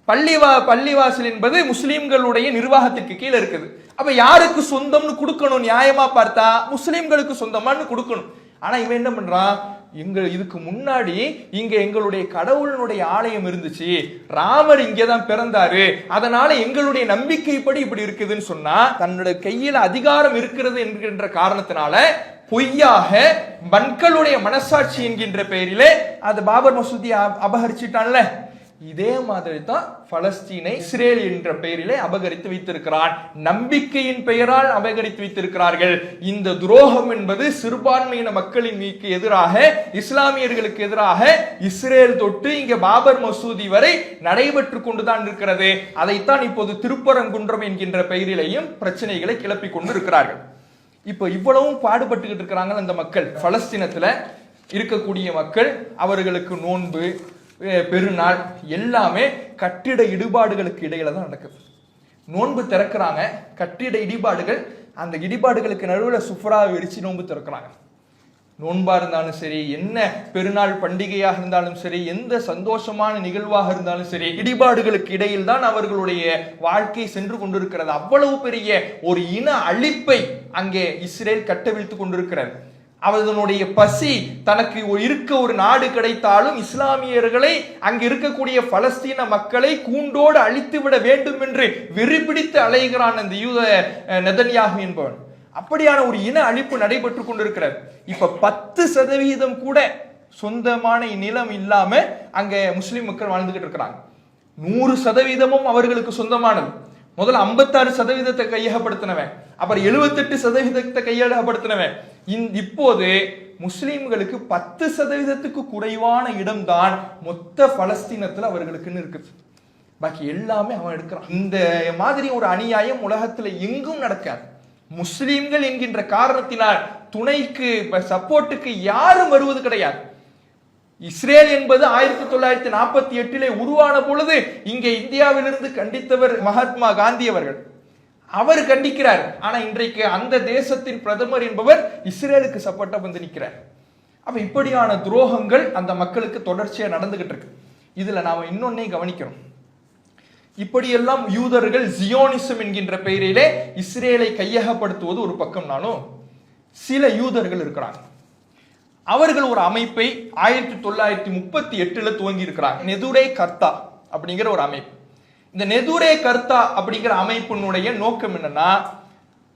பள்ளிவாசல் என்பது முஸ்லிம்களுடைய நிர்வாகத்திற்கு கீழே இருக்குது. அப்ப யாருக்கு சொந்தம்னு கொடுக்கணும்? நியாயமா பார்த்தா முஸ்லிம்களுக்கு சொந்தமானு கொடுக்கணும். ஆனா இவன் என்ன பண்றான்? இதுக்கு முன்னாடி இங்க எங்களுடைய கடவுளுடைய ஆலயம் இருந்துச்சு, ராமர் இங்கதான் பிறந்தாரு, அதனால எங்களுடைய நம்பிக்கைப்படி இப்படி இருக்குதுன்னு சொன்னா தன்னுடைய கையில அதிகாரம் இருக்கிறது என்கின்ற காரணத்தினால பொய்யாக மக்களுடைய மனசாட்சி என்கின்ற பெயரிலே அது பாபர் மசூதியை அபகரிச்சிட்டான்ல. இதே மாதிரி தான் பலஸ்தீனை இஸ்ரேல் என்ற பெயரிலே அபகரித்து வைத்திருக்கிறான். நம்பிக்கையின் பெயரால் அபகரித்து வைத்திருக்கிறார்கள். இந்த துரோகம் என்பது சிறுபான்மையின மக்களின் மீது எதிராக, இஸ்லாமியர்களுக்கு எதிராக இஸ்ரேல் தொட்டு இங்க பாபர் மசூதி வரை நடைபெற்று கொண்டுதான் இருக்கிறது. அதைத்தான் இப்போது திருப்பரங்குன்றம் என்கின்ற பெயரிலேயும் பிரச்சனைகளை கிளப்பி கொண்டு இருக்கிறார்கள். இப்போ இவ்வளவும் பாடுபட்டுக்கிட்டு இருக்கிறாங்க அந்த மக்கள். பலஸ்தீனத்துல இருக்கக்கூடிய மக்கள், அவர்களுக்கு நோன்பு, பெருநாள் எல்லாமே கட்டிட இடிபாடுகளுக்கு இடையில தான் நடக்குது. நோன்பு திறக்கிறாங்க, கட்டிட இடிபாடுகள், அந்த இடிபாடுகளுக்கு நடுவில் சுஃப்ரா விரிச்சு நோன்பு திறக்கிறாங்க. நோன்பா இருந்தாலும் சரி, என்ன பெருநாள் பண்டிகையாக இருந்தாலும் சரி, எந்த சந்தோஷமான நிகழ்வாக இருந்தாலும் சரி, இடிபாடுகளுக்கு இடையில் தான் அவர்களுடைய வாழ்க்கை சென்று கொண்டிருக்கிறது. அவ்வளவு பெரிய ஒரு இன அழிப்பை அங்கே இஸ்ரேல் கட்டவிழ்த்து கொண்டிருக்கிறது. அவர்களுடைய பசி, தனக்கு இருக்க ஒரு நாடு கிடைத்தாலும் இஸ்லாமியர்களை அங்கு இருக்கக்கூடிய பலஸ்தீன மக்களை கூண்டோடு அழித்து விட வேண்டும் என்று வெறிபிடித்து அலைகிறான் அந்த யூத நெதன்யாகு என்பவன். அப்படியான ஒரு இன அழிப்பு நடைபெற்று கொண்டிருக்கிறது. இப்ப 10% கூட சொந்தமான நிலம் இல்லாம அங்க முஸ்லிம் மக்கள் வாழ்ந்துகிட்டு இருக்கிறாங்க. 100% அவர்களுக்கு சொந்தமானது. முதல்ல 56% கையகப்படுத்தினவன், அப்புறம் 78% கையகப்படுத்தினவன். இப்போது முஸ்லிம்களுக்கு 10%க்கு குறைவான இடம்தான் மொத்த பலஸ்தீனத்துல அவர்களுக்குன்னு இருக்குது. பாக்கி எல்லாமே அவன் எடுக்கிறான். இந்த மாதிரி ஒரு அநியாயம் உலகத்துல எங்கும் நடக்காது. முஸ்லிம்கள் என்கின்ற காரணத்தினால் துணைக்கு சப்போர்ட்டுக்கு யாரும் வருவது கிடையாது. இஸ்ரேல் என்பது 1948 உருவான பொழுது இங்கே இந்தியாவிலிருந்து கண்டித்தவர் மகாத்மா காந்தி அவர்கள். அவர் கண்டிக்கிறார். ஆனா இன்றைக்கு அந்த தேசத்தின் பிரதமர் என்பவர் இஸ்ரேலுக்கு சப்போர்ட்டா வந்து நிற்கிறார். அப்ப இப்படியான துரோகங்கள் அந்த மக்களுக்கு தொடர்ச்சியா நடந்துகிட்டு இருக்கு. இதுல நாம இன்னொன்னே கவனிக்கணும். இப்படியெல்லாம் யூதர்கள் ஜியோனிசம் என்கின்ற பெயரிலே இஸ்ரேலை கையகப்படுத்துவது ஒரு பக்கம்னாலும், சில யூதர்கள் இருக்கிறாங்க, அவர்கள் ஒரு அமைப்பை 1938 துவங்கி இருக்கிறாங்க. நெதுரே கர்த்தா அப்படிங்கிற ஒரு அமைப்பு. இந்த நெதுரே கர்த்தா அப்படிங்கிற அமைப்பினுடைய நோக்கம் என்னன்னா,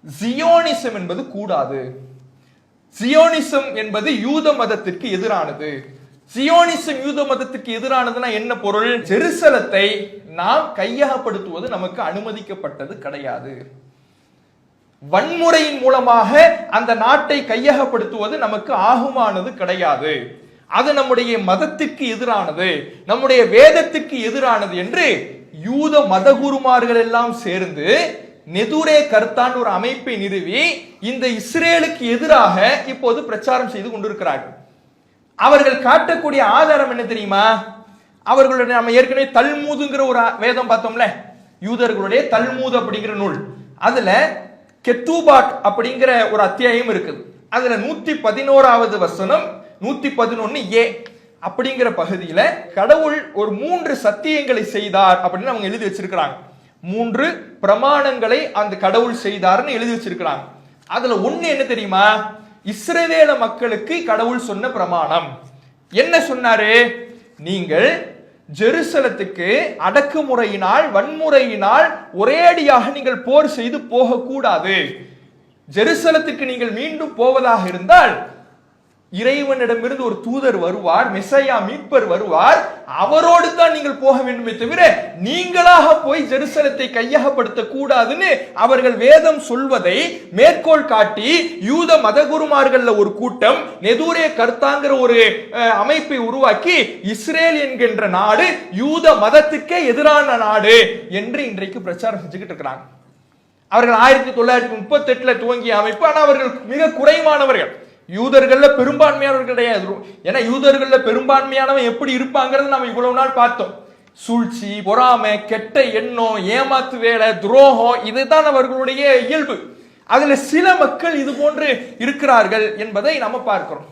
ஜியோனிசம் என்பது கூடாது, சியோனிசம் என்பது யூத மதத்திற்கு எதிரானது. சியோனிசம் யூத மதத்திற்கு எதிரானதுன்னா என்ன பொருள்? ஜெருசலத்தை நாம் கையகப்படுத்துவது நமக்கு அனுமதிக்கப்பட்டது கிடையாது. வன்முறையின் மூலமாக அந்த நாட்டை கையகப்படுத்துவது நமக்கு ஆகுமானது கிடையாது. அது நம்முடைய மதத்திற்கு எதிரானது, நம்முடைய வேதத்திற்கு எதிரானது என்று யூத மதகுருமார்கள் எல்லாம் சேர்ந்து நெதுரே கர்த்தான் ஒரு அமைப்பை நிறுவி இந்த இஸ்ரேலுக்கு எதிராக இப்போது பிரச்சாரம் செய்து கொண்டிருக்கிறார்கள். அவர்கள் காட்டக்கூடிய ஆதாரம் என்ன தெரியுமா? அவர்களுடைய நம்ம ஏற்கனவே தல்மூதுங்கிற ஒரு வேதம் பார்த்தோம்ல, யூதர்களுடைய தல்மூது அப்படிங்கிற நூல், அதுல கெத்தூபாட் அப்படிங்கிற ஒரு அத்தியாயம் இருக்குது. அதுல 111வது வசனம் 111a அப்படிங்கிற பகுதியில கடவுள் ஒரு 3 சத்தியங்களை செய்தார் அப்படின்னு அவங்க எழுதி வச்சிருக்கிறாங்க. 3 பிரமாணங்களை அந்த கடவுள் செய்தார்னு எழுதி வச்சிருக்கிறாங்க. அதுல ஒண்ணு என்ன தெரியுமா? இஸ்ரவேல மக்களுக்கு கடவுள் சொன்ன பிரமாணம் என்ன சொன்னாரு? நீங்கள் ஜெருசலத்துக்கு அடக்குமுறையினால் வன்முறையினால் ஒரேடியாக நீங்கள் போர் செய்து போகக்கூடாது. ஜெருசலத்துக்கு நீங்கள் மீண்டும் போவதாக இருந்தால் இறைவனிடமிருந்து ஒரு தூதர் வருவார், மெசையா மீட்பர் வருவார், அவரோடு தான் நீங்கள் போக வேண்டுமே தவிர நீங்களாக போய் ஜெருசலத்தை கையகப்படுத்த கூடாதுன்னு அவர்கள் வேதம் சொல்வதை மேற்கோள் காட்டி யூத மதகுருமார்கள் ஒரு கூட்டம் நெதுரே கர்த்தாங்கிற ஒரு அமைப்பை உருவாக்கி இஸ்ரேல் என்கின்ற நாடு யூத மதத்துக்கே எதிரான நாடு என்று இன்றைக்கு பிரச்சாரம் செஞ்சுக்கிட்டு இருக்கிறாங்க. அவர்கள் 1938 துவங்கிய அமைப்பு. ஆனால் அவர்கள் மிக குறைவானவர்கள், யூதர்கள்ல பெரும்பான்மையானவர்கள் கிடையாது. ஏன்னா யூதர்கள்ல பெரும்பான்மையானவன் எப்படி இருப்பாங்கிறது நம்ம இவ்வளவு நாள் பார்த்தோம். சூழ்ச்சி, பொறாமை, கெட்ட எண்ணம், ஏமாத்து வேலை, துரோகம், இதுதான் அவர்களுடைய இயல்பு. அதுல சில மக்கள் இது போன்று இருக்கிறார்கள் என்பதை நம்ம பார்க்கிறோம்.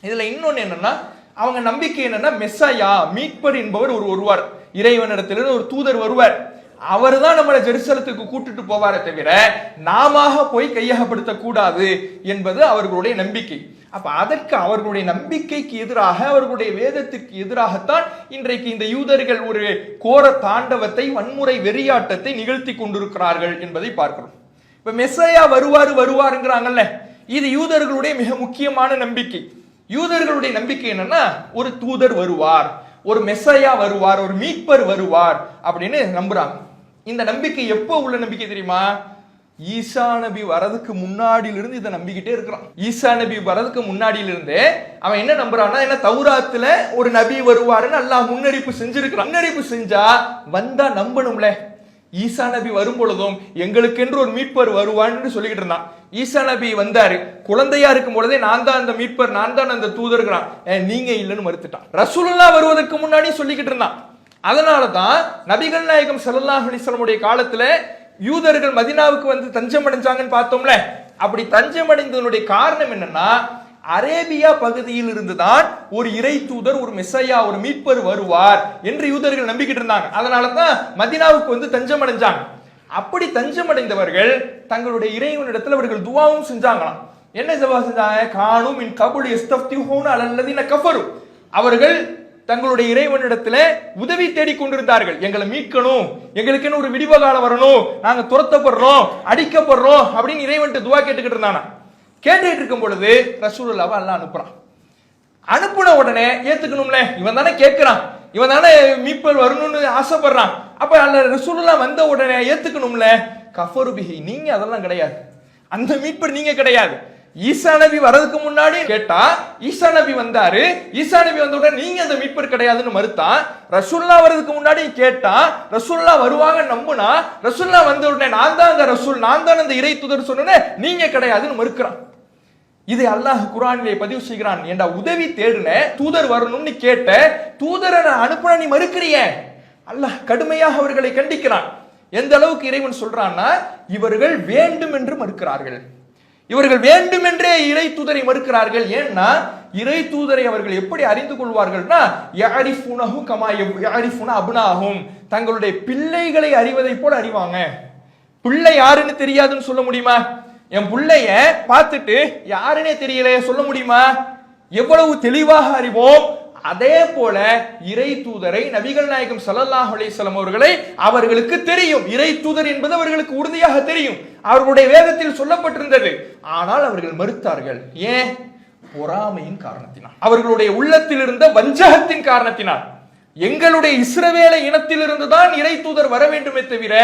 இதுல இன்னொன்னு என்னன்னா, அவங்க நம்பிக்கை என்னன்னா, மெஸ்ஸாயா மீட்பர் என்பவர் வருவார், இறைவனிடத்திலிருந்து ஒரு தூதர் வருவார், அவர் தான் நம்மளை ஜெருசலத்துக்கு கூட்டிட்டு போவாரே தவிர நாம போய் கையகப்படுத்த கூடாது என்பது அவர்களுடைய நம்பிக்கை. அப்ப அதற்கு அவர்களுடைய நம்பிக்கைக்கு எதிராக, அவர்களுடைய வேதத்திற்கு எதிராகத்தான் இன்றைக்கு இந்த யூதர்கள் ஒரு கோர தாண்டவத்தை, வன்முறை வெறியாட்டத்தை நிகழ்த்தி கொண்டிருக்கிறார்கள் என்பதை பார்க்கிறோம். இப்ப மெஸ்ஸையா வருவாருங்கிறாங்கல்ல, இது யூதர்களுடைய மிக முக்கியமான நம்பிக்கை. யூதர்களுடைய நம்பிக்கை என்னன்னா, ஒரு தூதர் வருவார், ஒரு மெஸ்ஸையா வருவார், ஒரு மீட்பர் வருவார் அப்படின்னு நம்புறாங்க. இந்த நம்பிக்கை எப்போ உள்ள நம்பிக்கை தெரியுமா? ஈசா நபி வரதுக்கு முன்னாடியிலிருந்து இதை நம்பிக்கிட்டே இருக்கிறான். ஈசா நபி வரதுக்கு முன்னாடியிலிருந்தே அவன் என்ன நம்புறான்னா, என்ன தௌராத்துல ஒரு நபி வருவாருன்னு அல்லாஹ் முன்னறிப்பு செஞ்சிருக்கிறான். முன்னறிப்பு செஞ்சா வந்தா நம்பணும்ல. ஈசா நபி வரும் பொழுதும் எங்களுக்கென்று ஒரு மீட்பர் வருவான்னு சொல்லிக்கிட்டு இருந்தான். ஈசா நபி வந்தாரு, குழந்தையா இருக்கும் பொழுதே நான் தான் அந்த மீட்பர், நான் தான் அந்த தூதர்கிறான், நீங்க இல்லைன்னு மறுத்துட்டான். ரசூலுல்லாஹ் வருவதற்கு முன்னாடி சொல்லிக்கிட்டு இருந்தான். அதனாலதான் நபிகள் நாயகம் ஸல்லல்லாஹு அலைஹி வஸல்லம் காலத்துல யூதர்கள் மதீனாவுக்கு வந்து தஞ்சம் அடைஞ்சாங்கன்னு பார்த்தோம்ல. அப்படி தஞ்சம் அடைந்ததனுடைய காரணம் என்னன்னா, அரேபியா பகுதியில் இருந்துதான் ஒரு இறை தூதர், ஒரு மெஸ்ஸையா, ஒரு மீட்பர் வருவார் என்று யூதர்கள் நம்பிக்கிட்டு இருந்தாங்க. அதனாலதான் மதீனாவுக்கு வந்து தஞ்சம் அடைஞ்சாங்க. அப்படி தஞ்சம் அடைந்தவர்கள் தங்களுடைய இறைவனிடத்தில் அவர்கள் துவாவும் செஞ்சாங்களாம். என்ன துவா செஞ்சாங்க? கானும் மின் கபுல் யஸ்தஃப்திஹூன அலல்லதீன கஃபரு. அவர்கள் தங்களுடைய இறைவனிடத்துல உதவி தேடிக் கொண்டிருந்தார்கள். எங்களை மீட்கணும், எங்களுக்குன்னு ஒரு விடிவு காலம் வரணும், நாங்க துரத்தப்படுறோம், அடிக்கப்படுறோம் அப்படின்னு இறைவன்ட்டு துவா கேட்டுக்கிட்டு இருந்தானா. கேட்டுட்டு இருக்கும் பொழுது ரசூலுல்லாஹ் அல்லாஹ் அனுப்புறான். அனுப்புன உடனே ஏத்துக்கணும்ல, இவன் தானே கேட்கிறான், இவன் தானே மீட்பர் வரணும்னு ஆசைப்படுறான். அப்ப அல்ல ரசூலுல்லாஹ் வந்த உடனே ஏத்துக்கணும்ல. கஃபரு பிஹி, நீங்க அதெல்லாம் கிடையாது, அந்த மீட்பர் நீங்க கிடையாது. ஈசா நபி வரதுக்கு முன்னாடி கேட்டா ஈசா நபி வந்தாரு, ஈசா நபி வந்த உடனே நீங்க அந்த மீட்பர் கிடையாதுன்னு மறுத்தான். ரசூலுல்லாஹ் வரதுக்கு முன்னாடி கேட்டா ரசூலுல்லாஹ் வருவாங்க நம்புனா, ரசூலுல்லாஹ் வந்த உடனே நான் தான் அந்த ரசூல், நான் தான் அந்த இறை தூதர் சொன்னேன், நீங்க கிடையாதுன்னு மறுக்கிறான். இதை அல்லாஹ் குர்ஆனிலே பதிவு செய்கிறான். ஏண்டா உதவி தேடுன, தூதர் வரணும்னு கேட்ட, தூதரை நான் அனுப்புன நீ மறுக்கிறிய. அல்லாஹ் கடுமையாக அவர்களை கண்டிக்கிறான். எந்த அளவுக்கு இறைவன் சொல்றான்னா, இவர்கள் வேண்டும் என்று மறுக்கிறார்கள், இவர்கள் வேண்டுமென்றே இறை தூதரை மறுக்கிறார்கள். ஏன்னா இறை தூதரை அவர்கள் எப்படி அறிந்து கொள்வார்கள்னா, யஅரிஃபுனஹு கமா யஅரிஃபுன அப்னாஹும், தங்களுடைய பிள்ளைகளை அறிவதை போல அறிவாங்க. பிள்ளை யாருன்னு தெரியாதுன்னு சொல்ல முடியுமா? என் பிள்ளைய பார்த்துட்டு யாருன்னே தெரியல சொல்ல முடியுமா? எவ்வளவு தெளிவாக அறிவோம், அதே போல இறை தூதரை நபிகள் நாயகம் ஸல்லல்லாஹு அலைஹி வஸல்லம் அவர்களை அவர்களுக்கு தெரியும். இறை தூதர் என்பது அவர்களுக்கு உறுதியாக தெரியும், அவர்களுடைய வேதத்தில் சொல்லப்பட்டிருந்தது. ஆனால் அவர்கள் மறுத்தார்கள். ஏன்? பொறாமையின் காரணத்தினால், அவர்களுடைய உள்ளத்தில் இருந்த வஞ்சகத்தின் காரணத்தினால். எங்களுடைய இஸ்ரவேல இனத்திலிருந்து தான் இறை தூதர் வர வேண்டுமே தவிர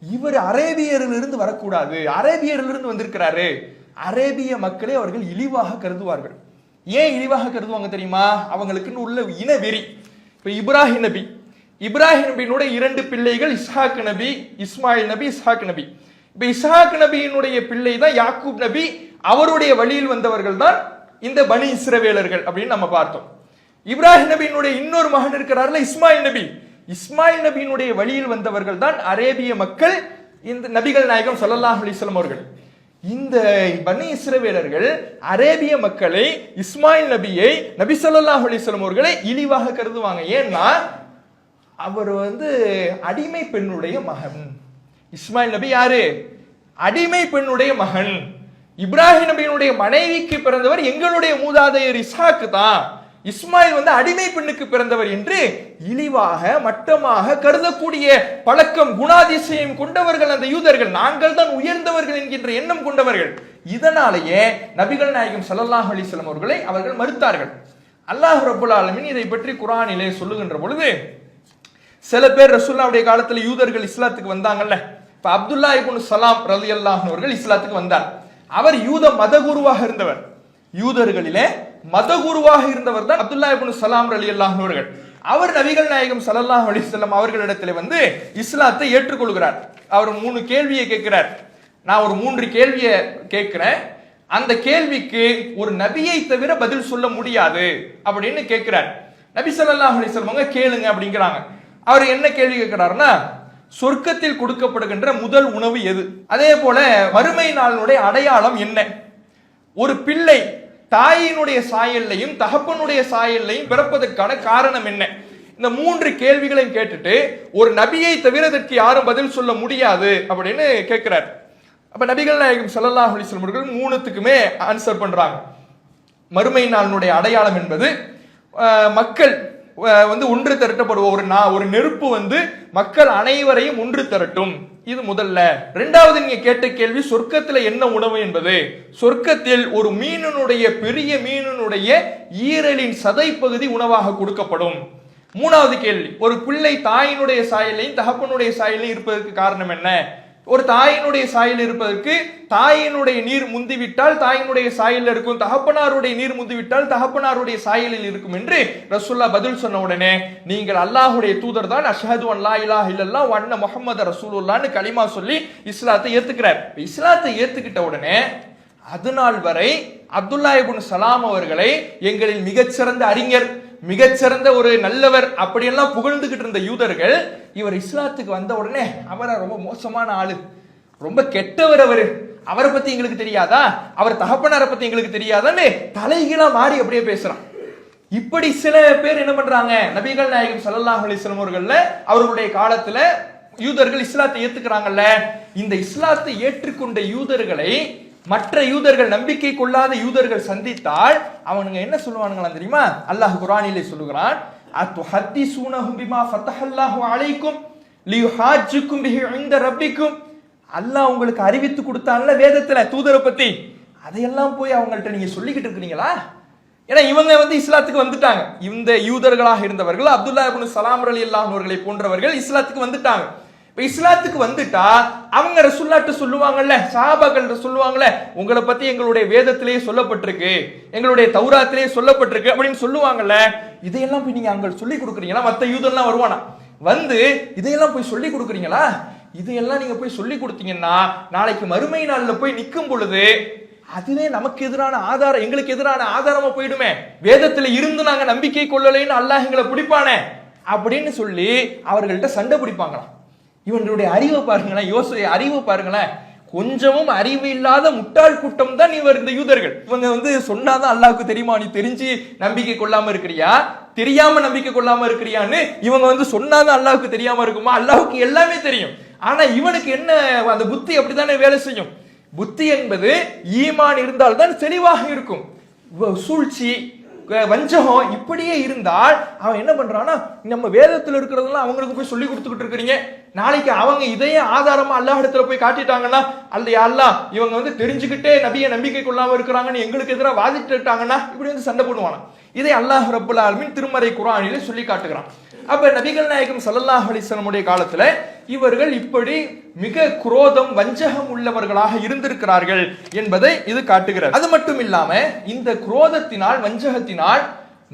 இவர் அரேபியரிலிருந்து வரக்கூடாது, அரேபியரிலிருந்து வந்திருக்கிறாரு. அரேபிய மக்களை அவர்கள் இழிவாக கருதுவார்கள். ஏன் இழிவாக கருதுவாங்க தெரியுமா? அவங்களுக்குன்னு உள்ள இன வெறி. இப்ப இப்ராஹிம் நபி, இப்ராஹிம் நபியினுடைய 2 பிள்ளைகள் இஸ்ஹாக் நபி, இஸ்மாயில் நபி, இஸ்ஹாக் நபி. இப்ப இஸ்ஹாக் நபியினுடைய பிள்ளை தான் யாக்கூப் நபி, அவருடைய வழியில் வந்தவர்கள் தான் இந்த பனி இஸ்ரவேலர்கள் அப்படின்னு நம்ம பார்த்தோம். இப்ராஹிம் நபியினுடைய இன்னொரு மகன் இருக்கிறார்ல இஸ்மாயில் நபி, இஸ்மாயில் நபியினுடைய வழியில் வந்தவர்கள் தான் அரேபிய மக்கள், இந்த நபிகள் நாயகம் ஸல்லல்லாஹு அலைஹி வஸல்லம் அவர்கள். இந்த பனி இஸ்ரவேலர்கள் அரேபிய மக்களை, இஸ்மாயில் நபியை, நபி ஸல்லல்லாஹு அலைஹி வஸல்லம் அவர்களை இழிவாக கருதுவாங்க. ஏன்னா அவர் அடிமை பெண்ணுடைய மகன். இஸ்மாயில் நபி யாரு? அடிமை பெண்ணுடைய மகன். இப்ராஹிம் நபியினுடைய மனைவிக்கு பிறந்தவர் எங்களுடைய மூதாதையர் இஸ்ஹாக் தான். இஸ்மாயில் அடிமை பெண்ணுக்கு பிறந்தவர் என்று இழிவாக மட்டமாக கருதக்கூடிய பழக்கம், குணாதிசயம் கொண்டவர்கள் அந்த யூதர்கள். நாங்கள் தான் உயர்ந்தவர்கள் என்கின்ற எண்ணம் கொண்டவர்கள். இதனாலேயே நபிகள் நாயகம் ஸல்லல்லாஹு அலைஹி வஸல்லம் அவர்களை அவர்கள் மறுத்தார்கள். அல்லாஹ் ரப்பல் ஆலமீன் இதை பற்றி குர்ஆனிலே சொல்லுகின்ற பொழுது, சில பேர் ரசூலுல்லாஹ்வுடைய காலத்துல யூதர்கள் இஸ்லாத்துக்கு வந்தாங்கல்ல. இப்ப அப்துல்லா இப்னு சலாம் ரலியல்லாஹு அன்ஹு அவர்கள் இஸ்லாத்துக்கு வந்தார். அவர் யூத மதகுருவாக இருந்தவர். யூதர்களிலே மதகுருவாக இருந்தவர் தான் அப்துல்லா இப்னு சலாம் ரலியல்லாஹு அன்ஹு அவர்கள். அவர் நபிகள் நாயகம் ஸல்லல்லாஹு அலைஹி வஸல்லம் அவர்களிடத்திலே இஸ்லாத்தை ஏற்றுக்கொள்கிறார். அவர் 3 கேள்வியை கேட்கிறார். நான் ஒரு 3 கேள்வியை கேட்கிறேன், அந்த கேள்விக்கு ஒரு நபியை தவிர பதில் சொல்ல முடியாது அப்படின்னு கேட்கிறார். நபி ஸல்லல்லாஹு அலைஹி வஸல்லம் கேளுங்க அப்படிங்கிறாங்க. அவர் என்ன கேள்வி கேட்கிறாருன்னா, சொர்க்கத்தில் கொடுக்கப்படுகின்ற முதல் உணவு எது? அதே போல மறுமை நாளினுடைய அடையாளம் என்ன? ஒரு பிள்ளை தாயினுடைய சாயல்லையும் தகப்பனுடைய சாயல்லையும் பிறப்பதற்கான காரணம் என்ன? இந்த 3 கேள்விகளையும் கேட்டுட்டு ஒரு நபியை தவிர இதற்கு யாரும் பதில் சொல்ல முடியாது அப்படின்னு கேட்கிறார். அப்ப நபிகள் நாயகம் ஸல்லல்லாஹு அலைஹி வஸல்லம் அவர்கள் 3த்துக்குமே ஆன்சர் பண்றாங்க. மறுமை நாளினுடைய அடையாளம் என்பது மக்கள் ஒன்று திரட்டப்படுவோம். ஒரு நெருப்பு மக்கள் அனைவரையும் ஒன்று திரட்டும். இது முதல்ல. இரண்டாவது நீங்க கேட்ட கேள்வி, சொர்க்கத்துல என்ன உணவு என்பது. சொர்க்கத்தில் ஒரு மீனினுடைய, பெரிய மீனினுடைய ஈரலின் சதை பகுதி உணவாக கொடுக்கப்படும். மூணாவது கேள்வி, ஒரு பிள்ளை தாயினுடைய சாயலையும் தகப்பனுடைய சாயலையும் இருப்பதற்கு காரணம் என்ன? ஒரு தாயினுடைய சாயல் இருப்பதற்கு தாயினுடைய நீர் முந்திவிட்டால் தாயினுடைய சாயலில் இருக்கும், தகப்பனாருடைய நீர் முந்திவிட்டால் தகப்பனாருடைய சாயலில் இருக்கும் என்று ரசூலுல்லாஹ் பதில் சொன்ன உடனே, நீங்கள் அல்லாஹ்வுடைய தூதர் தான், அஷ்ஹது அன் லா இலாஹ இல்லல்லாஹ் வ அன்ன முஹம்மது ரசூலுல்லாஹ்னு கலிமா சொல்லி இஸ்லாத்தை ஏத்துக்கிறார். இஸ்லாத்தை ஏத்துக்கிட்ட உடனே அதுநாள் வரை அப்துல்லா இப்னு சலாம் அவர்களை எங்களில் மிகச்சிறந்த அறிஞர், மிகச்சிறந்த ஒரு நல்லவர் அப்படியெல்லாம் புகழ்ந்துகிட்டு இருந்த யூதர்கள், இவர் இஸ்லாத்துக்கு வந்த உடனே அவரை ரொம்ப மோசமான ஆளு, ரொம்ப கெட்டவர், அவரை பத்தி எங்களுக்கு தெரியாதா, அவர் தகப்பனாரை பத்தி எங்களுக்கு தெரியாதான்னு தலைகீழா மாறி அப்படியே பேசுறான். இப்படி சில பேர் என்ன பண்றாங்க, நபிகள் நாயகம் ஸல்லல்லாஹு அலைஹி வஸல்லம் அவர்களுடைய காலத்துல யூதர்கள் இஸ்லாத்தை ஏத்துக்கிறாங்கல்ல, இந்த இஸ்லாத்தை ஏற்றுக்கொண்ட யூதர்களை மற்ற யூதர்கள், நம்பிக்கை கொள்ளாத யூதர்கள் சந்தித்தால் அவனுங்க என்ன சொல்லுவானுங்களா தெரியுமா? அல்லாஹ் குர்ஆனிலே சொல்லுகிறான், அத்துஹத்திஸூனஹும் பிமா ஃபதஹல்லாஹு அலைக்கும் லியுஹாஜ்ஜுக்கும் பிஹி இன்த ரப்பிக்கும். அல்லாஹ் உங்களுக்கு அறிவித்து கொடுத்தான்ல வேதத்துல தூதரை பத்தி, அதையெல்லாம் போய் அவங்கள்ட்ட நீங்க சொல்லிக்கிட்டு இருக்கிறீங்களா? ஏன்னா இவங்க இஸ்லாத்துக்கு வந்துட்டாங்க. இந்த யூதர்களாக இருந்தவர்கள் அப்துல்லா இப்னு சலாம் ரலியல்லாஹு அன்ஹு போன்றவர்கள் இஸ்லாத்துக்கு வந்துட்டாங்க. இப்ப இஸ்லாத்துக்கு வந்துட்டா அவங்க ரசூலுல்லாஹ்ட்ட சொல்லுவாங்கல்ல, சஹாபாக்கள் சொல்லுவாங்கல்ல, உங்களை பத்தி எங்களுடைய வேதத்திலேயே சொல்லப்பட்டிருக்கு, எங்களுடைய தௌராத்திலேயே சொல்லப்பட்டிருக்கு அப்படின்னு சொல்லுவாங்கல்ல, இதையெல்லாம் போய் நீங்க அங்க சொல்லி கொடுக்குறீங்களா? மத்த யூதர்லாம் வருவானா இதையெல்லாம் போய் சொல்லி கொடுக்குறீங்களா? இதையெல்லாம் நீங்க போய் சொல்லி கொடுத்தீங்கன்னா நாளைக்கு மறுமை நாள்ல போய் நிற்கும் பொழுது அதுவே நமக்கு எதிரான ஆதாரம், எங்களுக்கு எதிரான ஆதாரமா போயிடுமே, வேதத்துல இருந்து நாங்க நம்பிக்கை கொள்ளலைன்னு அல்லாஹ் எங்களை பிடிப்பானே அப்படின்னு சொல்லி அவர்கள்ட்ட சண்டை பிடிப்பாங்களாம். இவங்களுடைய அறிவை பாருங்களேன், அறிவை பாருங்களேன். கொஞ்சமும் அறிவு இல்லாத முட்டாள் கூட்டம் தான் இந்த யூதர்கள். இவங்க சொன்னாதான் அல்லாஹ்வுக்கு தெரியுமா, நீ தெரிஞ்சு நம்பிக்கை கொள்ளாம இருக்கிறியா, தெரியாம நம்பிக்கை கொள்ளாம இருக்கிறியான்னு இவங்க சொன்னாதான் அல்லாஹ்வுக்கு தெரியாம இருக்குமா? அல்லாஹ்வுக்கு எல்லாமே தெரியும். ஆனா இவனுக்கு என்ன, அந்த புத்தி அப்படித்தானே வேலை செய்யும். புத்தி என்பது ஈமான் இருந்தால்தான் தெளிவாக இருக்கும். சூழ்ச்சி, வஞ்சகம் இப்படியே இருந்தால் அவன் என்ன பண்றான்னா, நம்ம வேதத்தில் இருக்கிறதெல்லாம் அவங்களுக்கு போய் சொல்லி கொடுத்துக்கிட்டு இருக்கிறீங்க, நாளைக்கு அவங்க இதையே ஆதாரமா அல்லாஹ் இடத்துல போய் காட்டிட்டாங்கன்னா, அல்லாஹ் இவங்க தெரிஞ்சுக்கிட்டே நபியை நம்பிக்கை கொள்ளாம இருக்கிறாங்கன்னு எங்களுக்கு எதிராக வாதிட்டுட்டாங்கன்னா இப்படி சண்டை போடுவாங்க. இதை அல்லாஹ் ரப்பல் ஆலமீன் திருமறை குர்ஆனிலே சொல்லி காட்டுகிறான். அப்ப நபிகள் நாயகம் ஸல்லல்லாஹு அலைஹி வஸல்லம் காலத்துல இவர்கள் இப்படி மிக குரோதம் வஞ்சகம் உள்ளவர்களாக இருந்திருக்கிறார்கள் என்பதை இது காட்டுகிறது. அது மட்டும் இல்லாம இந்த குரோதத்தினால் வஞ்சகத்தினால்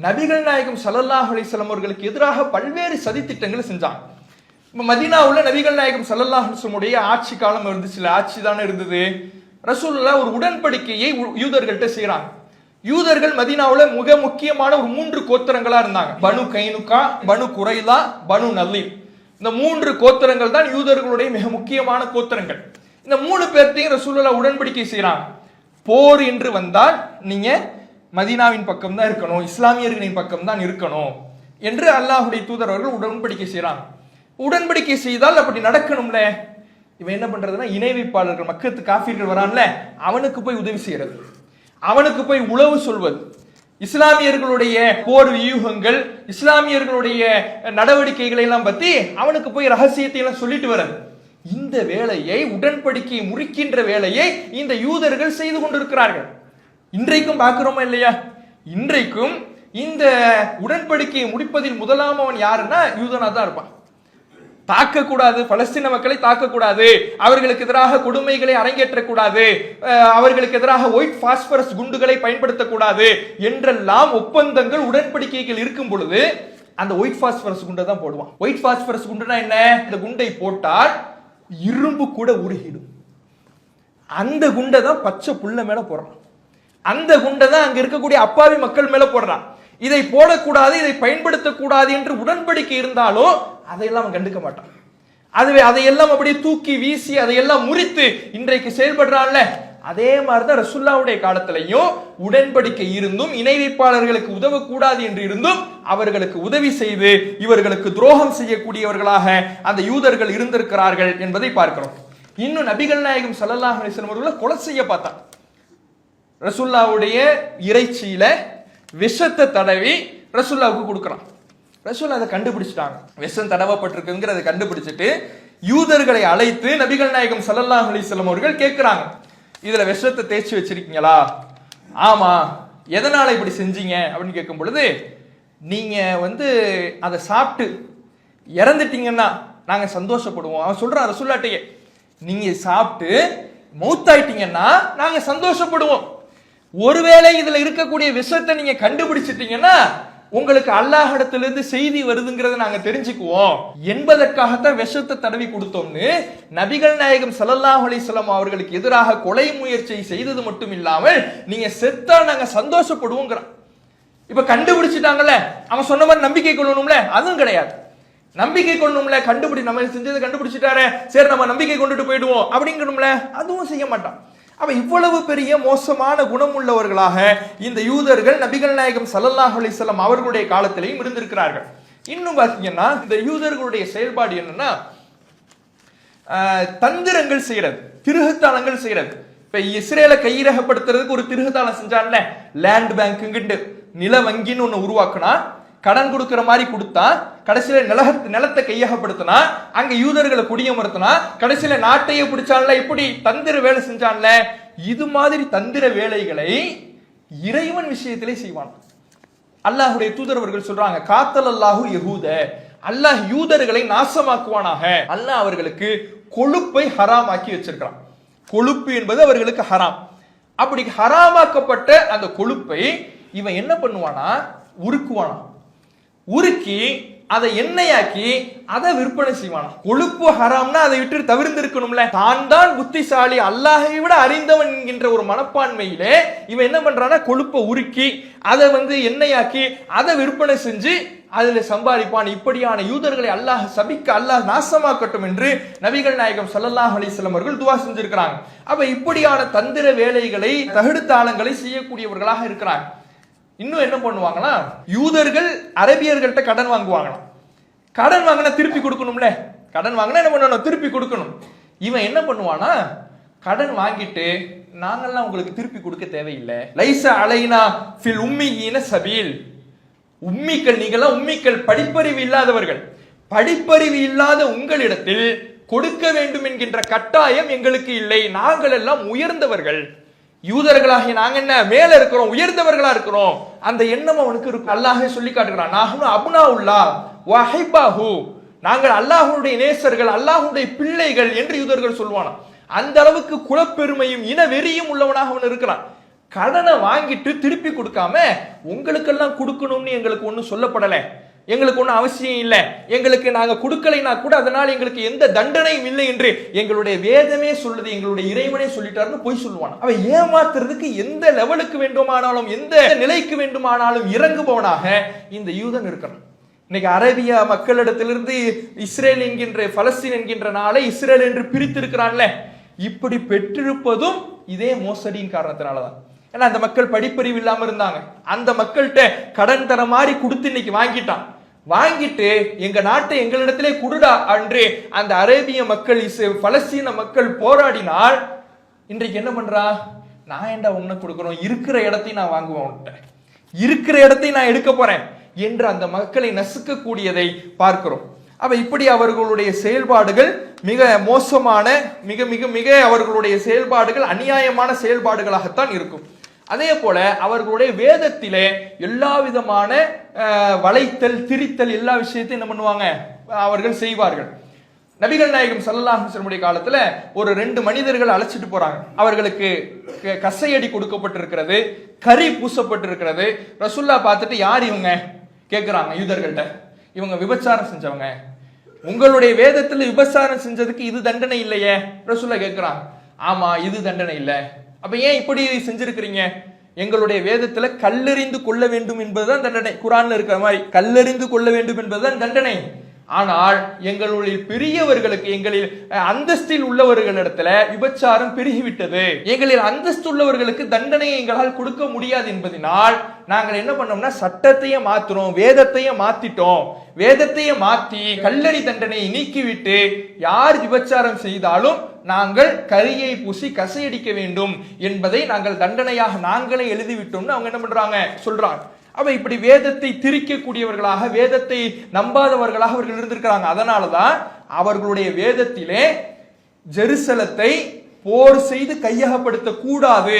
நபிகள் நாயகம் ஸல்லல்லாஹு அலைஹி வஸல்லம் அவர்களுக்கு எதிராக பல்வேறு சதி திட்டங்களை செஞ்சாங்க. மதீனாவுல நபிகள் நாயகம் ஸல்லல்லாஹு அலைஹி வஸல்லம் ஆட்சி காலம் இருந்துச்சுல, ஆட்சி தானே இருந்தது. ரசூலுல்லாஹ் ஒரு உடன்படிக்கையை யூதர்கள்ட்ட செய்யறாங்க. யூதர்கள் மதீனாவுல மிக முக்கியமான ஒரு 3 கோத்திரங்களா இருந்தாங்க. பனு கைனுகா, பனு குரைலா, பனு நல்லீர். இந்த 3 கோத்திரங்கள் தான் யூதர்களுடைய மிக முக்கியமான கோத்திரங்கள். இந்த 3 பேர்த்தையும் ரசூலுல்லாஹ் உடன்படிக்கை செய்யறாங்க. போர் என்று வந்தால் நீங்க மதீனாவின் பக்கம் தான் இருக்கணும், இஸ்லாமியர்களின் பக்கம் தான் இருக்கணும் என்று அல்லாஹ்வுடைய தூதர் அவர்கள் உடன்படிக்கை செய்யறாங்க. உடன்படிக்கை செய்தால் அப்படி நடக்கணும்ல. இவன் என்ன பண்றதுன்னா, இணை வைப்பாளர்கள் மக்கத்து காஃபிர்கள் வரான்ல, அவனுக்கு போய் உதவி செய்யறது, அவனுக்கு போய் உளவு சொல்வது, இஸ்லாமியர்களுடைய போர் வியூகங்கள், இஸ்லாமியர்களுடைய நடவடிக்கைகளை எல்லாம் பத்தி அவனுக்கு போய் ரகசியத்தை எல்லாம் சொல்லிட்டு வர்றது. இந்த வேலையை, உடன்படிக்கையை முறிக்கின்ற வேலையை இந்த யூதர்கள் செய்து கொண்டிருக்கிறார்கள். இன்றைக்கும் பார்க்கிறோமா இல்லையா? இன்றைக்கும் இந்த உடன்படிக்கையை முடிப்பதில் முதலாமவன் யாருன்னா யூதனா தான் இருப்பான். தாக்கக்கூடாது, பலஸ்தீன மக்களை தாக்கக்கூடாது, அவர்களுக்கு எதிராக கொடுமைகளை அரங்கேற்றக்கூடாது, அவர்களுக்கு எதிராக ஒயிட் பாஸ்பரஸ் குண்டுகளை பயன்படுத்தக்கூடாது என்றெல்லாம் ஒப்பந்தங்கள் உடன்படிக்கைகள் இருக்கும் பொழுது அந்த ஒயிட் பாஸ்பரஸ் குண்டை தான் போடுவான். ஒயிட் பாஸ்பரஸ் குண்டுனா என்ன? இந்த குண்டை போட்டால் இரும்பு கூட உருகிடும். அந்த குண்டை தான் பச்சை புல்ல மேல போடுறான். அந்த குண்டை தான் அங்க இருக்கக்கூடிய அப்பாவி மக்கள் மேல போடுறான். இதை போடக்கூடாது, இதை பயன்படுத்தக்கூடாது என்று உடன்படிக்கை இருந்தாலும் அதையெல்லாம் அவன் கண்டுக்க மாட்டான். அதுவே அதையெல்லாம் அப்படியே தூக்கி வீசி அதையெல்லாம் முறித்து இன்றைக்கு செயல்படுறான்ல, அதே மாதிரிதான் ரசூலுல்லாஹ்வுடைய காலத்திலையும் உடன்படிக்கை இருந்தும் இணை வைப்பாளர்களுக்கு உதவக்கூடாது என்று இருந்தும் அவர்களுக்கு உதவி செய்து இவர்களுக்கு துரோகம் செய்யக்கூடியவர்களாக அந்த யூதர்கள் இருந்திருக்கிறார்கள் என்பதை பார்க்கிறோம். இன்னும் நபிகள் நாயகம் ஸல்லல்லாஹு அலைஹி வஸல்லம் அவர்களை கொலை செய்ய பார்த்தான். ரசூலுல்லாஹ்வுடைய இறைச்சியில விஷத்தை தடவி ரசூலுல்லாஹ்வுக்கு கொடுக்குறான். ரசூல் அதை கண்டுபிடிச்சிட்டாங்க, விஷம் தடவப்பட்டிருக்குங்கிறத கண்டுபிடிச்சிட்டு யூதர்களை அழைத்து நபிகள் நாயகம் ஸல்லல்லாஹு அலைஹி வஸல்லம் அவர்கள் கேட்கிறாங்க, இதுல விஷத்தை தேய்ச்சி வச்சிருக்கீங்களா? ஆமா. எதனால இப்படி செஞ்சீங்க அப்படின்னு கேட்கும் பொழுது, நீங்க அதை சாப்பிட்டு இறந்துட்டீங்கன்னா நாங்க சந்தோஷப்படுவோம். அவன் சொல்றான் ரசூலுல்லாஹ்ட்டே, நீங்க சாப்பிட்டு மௌத்தாயிட்டீங்கன்னா நாங்க சந்தோஷப்படுவோம். ஒருவேளை இதுல இருக்கக்கூடிய விஷத்தை நீங்க கண்டுபிடிச்சிட்டீங்கன்னா உங்களுக்கு அல்லாஹ்விடத்திலிருந்து செய்தி வருதுங்கிறத நாங்க தெரிஞ்சுக்குவோம் என்பதற்காகத்தான் விஷத்தை தடவி கொடுத்தோம்னு நபிகள் நாயகம் ஸல்லல்லாஹு அலைஹி வஸல்லம் அவர்களுக்கு எதிராக கொலை முயற்சி செய்தது மட்டும் இல்லாமல் நீங்க செத்தா நாங்க சந்தோஷப்படுவோங்கிறான். இப்ப கண்டுபிடிச்சிட்டாங்கல்ல, அவன் சொன்ன மாதிரி நம்பிக்கை கொள்ளணும்ல, அதுவும் கிடையாது. நம்பிக்கை கொள்ளணும்ல, நம்ம செஞ்சதை கண்டுபிடிச்சிட்டாரு, சரி நம்ம நம்பிக்கை கொண்டுட்டு போயிடுவோம் அப்படிங்கணும்ல, அதுவும் செய்ய மாட்டான். அப்ப இவ்வளவு பெரிய மோசமான குணம் உள்ளவர்களாக இந்த யூதர்கள் நபிகள் நாயகம் ஸல்லல்லாஹு அலைஹி வஸல்லம் அவர்களுடைய காலத்திலேயும் இருந்திருக்கிறார்கள். இன்னும் பாத்தீங்கன்னா இந்த யூதர்களுடைய செயல்பாடு என்னன்னா, தந்திரங்கள் செய்யறது, திருகுத்தாளங்கள் செய்யறது. இப்ப இஸ்ரேலை கையகப்படுத்துறதுக்கு ஒரு திருகுத்தாளம் செஞ்சான்ல, லேண்ட் பேங்க் நில வங்கின்னு ஒண்ணு உருவாக்குனா, கடன் கொடுக்கிற மாதிரி கொடுத்தா, கடைசியில நிலத்தை கையகப்படுத்தினா, அங்க யூதர்களை குடியமர்த்தினா, கடைசியில நாட்டையே பிடிச்சான்ல, இப்படி தந்திர வேலை செஞ்சான்ல, இது மாதிரி தந்திர வேலைகளை இறைவன் விஷயத்திலே செய்வான். அல்லாஹ்வுடைய தூதர் அவர்கள் சொல்றாங்க, காத்தல் அல்லாஹு யஹூத, அல்லாஹ் யூதர்களை நாசமாக்குவானாக. அல்லாஹ் அவர்களுக்கு கொழுப்பை ஹராமாக்கி வச்சிருக்கிறான். கொழுப்பு என்பது அவர்களுக்கு ஹராம். அப்படி ஹராமாக்கப்பட்ட அந்த கொழுப்பை இவன் என்ன பண்ணுவானா, உருக்குவானா, உருக்கி அதை எண்ணெயாக்கி அதை விற்பனை செய்வானா. கொழுப்பு ஹராம்னா அதை விட்டு தவிர்த்து இருக்கணும்ல. தான் தான் புத்திசாலி, அல்லாஹை விட அறிந்தவன் என்கின்ற ஒரு மனப்பான்மையிலே இவன் என்ன பண்றானா, கொழுப்பை உருக்கி அதை எண்ணெயாக்கி அதை விற்பனை செஞ்சு அதுல சம்பாதிப்பான். இப்படியான யூதர்களை அல்லாஹ் சபிக்க, அல்லாஹ் நாசமாக்கட்டும் என்று நபிகள் நாயகம் ஸல்லல்லாஹு அலைஹி வஸல்லம் அவர்கள் துஆ செஞ்சிருக்கிறாங்க. அப்ப இப்படியான தந்திர வேலைகளை, தகுடுத்தாளங்களை செய்யக்கூடியவர்களாக இருக்கிறாங்க. இன்னும் என்ன பண்ணுவாங்கன்னா, யூதர்கள் அரபியர்கள்ட்ட கடன் வாங்குவாங்களாம். கடன் வாங்கினா திருப்பி கொடுக்கணும்ல, கடன் வாங்கினா என்ன பண்ணணும், திருப்பி கொடுக்கணும். இவன் என்ன பண்ணுவானா, கடன் வாங்கிட்டு நாங்கெல்லாம் உங்களுக்கு திருப்பி கொடுக்க தேவையில்லை. லைஸ அலைனா ஃபில் உம்மியீன சபீல். உம்மிக்கள், நீங்களாம் உம்மிக்கள், படிப்பறிவு இல்லாதவர்கள். படிப்பறிவு இல்லாத உங்களிடத்தில் கொடுக்க வேண்டும் என்கின்ற கட்டாயம் எங்களுக்கு இல்லை. நாங்கள் எல்லாம் உயர்ந்தவர்கள். யூதர்களாகிய நாங்க என்ன மேல இருக்கிறோம், உயர்ந்தவர்களா இருக்கிறோம். அந்த எண்ணம் அவனுக்கு இருக்கும். அல்லாஹ் சொல்லி காட்டுகிறான், நாஹ்னு அப்னாஉல்லாஹ் வ அஹிப்பாஹு. நாங்கள் அல்லாஹ்வுடைய நேசர்கள், அல்லாஹ்வுடைய பிள்ளைகள் என்று யூதர்கள் சொல்வானா. அந்த அளவுக்கு குலப்பெருமையும் இன வெறியும் உள்ளவனாக அவன் இருக்கிறான். கடனை வாங்கிட்டு திருப்பி கொடுக்காம உங்களுக்கெல்லாம் கொடுக்கணும்னு எங்களுக்கு ஒன்றும் சொல்லப்படலை, எங்களுக்கு ஒன்றும் அவசியம் இல்லை, எங்களுக்கு நாங்கள் கொடுக்கலைனா கூட அதனால் எங்களுக்கு எந்த தண்டனையும் இல்லை என்று எங்களுடைய வேதமே சொல்லுது, எங்களுடைய இறைவனே சொல்லிட்டாருன்னு போய் சொல்லுவான். அவன் ஏமாத்துறதுக்கு எந்த லெவலுக்கு வேண்டுமானாலும் எந்த நிலைக்கு வேண்டுமானாலும் இறங்குபவனாக இந்த யூதன் இருக்கிறான். இன்னைக்கு அரேபியா மக்களிடத்திலிருந்து இஸ்ரேல் என்கின்ற பலஸ்தீன் என்கின்ற நாளை இஸ்ரேல் என்று பிரித்து இருக்கிறான்ல, இப்படி பெற்றிருப்பதும் இதே மோசடியின் காரணத்தினாலதான். ஏன்னா அந்த மக்கள் படிப்பறிவு இல்லாம இருந்தாங்க. அந்த மக்கள்கிட்ட கடன் தர மாதிரி கொடுத்து இன்னைக்கு வாங்கிட்டான். வாங்கிட்டு எங்க நாட்டை எங்களிடத்திலே குடுடா என்று அந்த அரேபிய மக்கள் பலஸ்தீன மக்கள் போராடினால் இன்றைக்கு என்ன பண்றா, நான் ஏண்டா உன்னை கொடுக்கணும், இருக்கிற இடத்தையும் நான் வாங்குவேன், இருக்கிற இடத்தையும் நான் எடுக்க போறேன் என்று அந்த மக்களை நசுக்கக்கூடியதை பார்க்கிறோம். அப்ப இப்படி அவர்களுடைய செயல்பாடுகள் மிக மோசமான, மிக மிக மிக அவர்களுடைய செயல்பாடுகள் அநியாயமான செயல்பாடுகளாகத்தான் இருக்கும். அதே போல அவர்களுடைய வேதத்திலே எல்லா விதமான வளைத்தல், திரித்தல், எல்லா விஷயத்தையும் என்ன பண்ணுவாங்க, அவர்கள் செய்வார்கள். நபிகள் நாயகம் ஸல்லல்லாஹு அலைஹி வஸல்லம் காலத்துல ஒரு 2 மனிதர்கள் அழைச்சிட்டு போறாங்க. அவர்களுக்கு கசையடி கொடுக்கப்பட்டிருக்கிறது, கறி பூசப்பட்டிருக்கிறது. ரசூல்லா பார்த்துட்டு யார் இவங்க கேட்கிறாங்க யூதர்கள்ட்ட. இவங்க விபச்சாரம் செஞ்சவங்க. உங்களுடைய வேதத்துல விபச்சாரம் செஞ்சதுக்கு இது தண்டனை இல்லையே? ரசூல்லா கேட்கிறாங்க. ஆமா, இது தண்டனை இல்லை. அப்ப ஏன் இப்படி செஞ்சிருக்கிறீங்க? எங்களுடைய வேதத்துல கல்லெறிந்து கொள்ள வேண்டும் என்பதுதான் தண்டனை. குர்ஆன்ல இருக்கிற மாதிரி கல்லெறிந்து கொள்ள வேண்டும் என்பதுதான் தண்டனை. ஆனால் எங்களுடைய பெரியவர்களுக்கு, எங்களில் அந்தஸ்தில் உள்ளவர்களிடத்துல விபச்சாரம் பெருகிவிட்டது, எங்களில் அந்தஸ்து உள்ளவர்களுக்கு தண்டனையை எங்களால் கொடுக்க முடியாது என்பதனால் நாங்கள் என்ன பண்ணோம்னா சட்டத்தையே மாத்துறோம், வேதத்தையே மாத்திட்டோம். வேதத்தையே மாத்தி கல்லறி தண்டனையை நீக்கிவிட்டு யார் விபச்சாரம் செய்தாலும் நாங்கள் கரியை பூசி கசையடிக்க வேண்டும் என்பதை நாங்கள் தண்டனையாக நாங்களே எழுதிவிட்டோம்னு அவங்க என்ன பண்றாங்க, சொல்றாங்க. அப்ப இப்படி வேதத்தை திரிக்கக்கூடியவர்களாக, வேதத்தை நம்பாதவர்களாக அவர்கள் இருந்திருக்கிறாங்க. அதனாலதான் அவர்களுடைய வேதத்திலே ஜெருசலத்தை போர் செய்து கையகப்படுத்த கூடாது,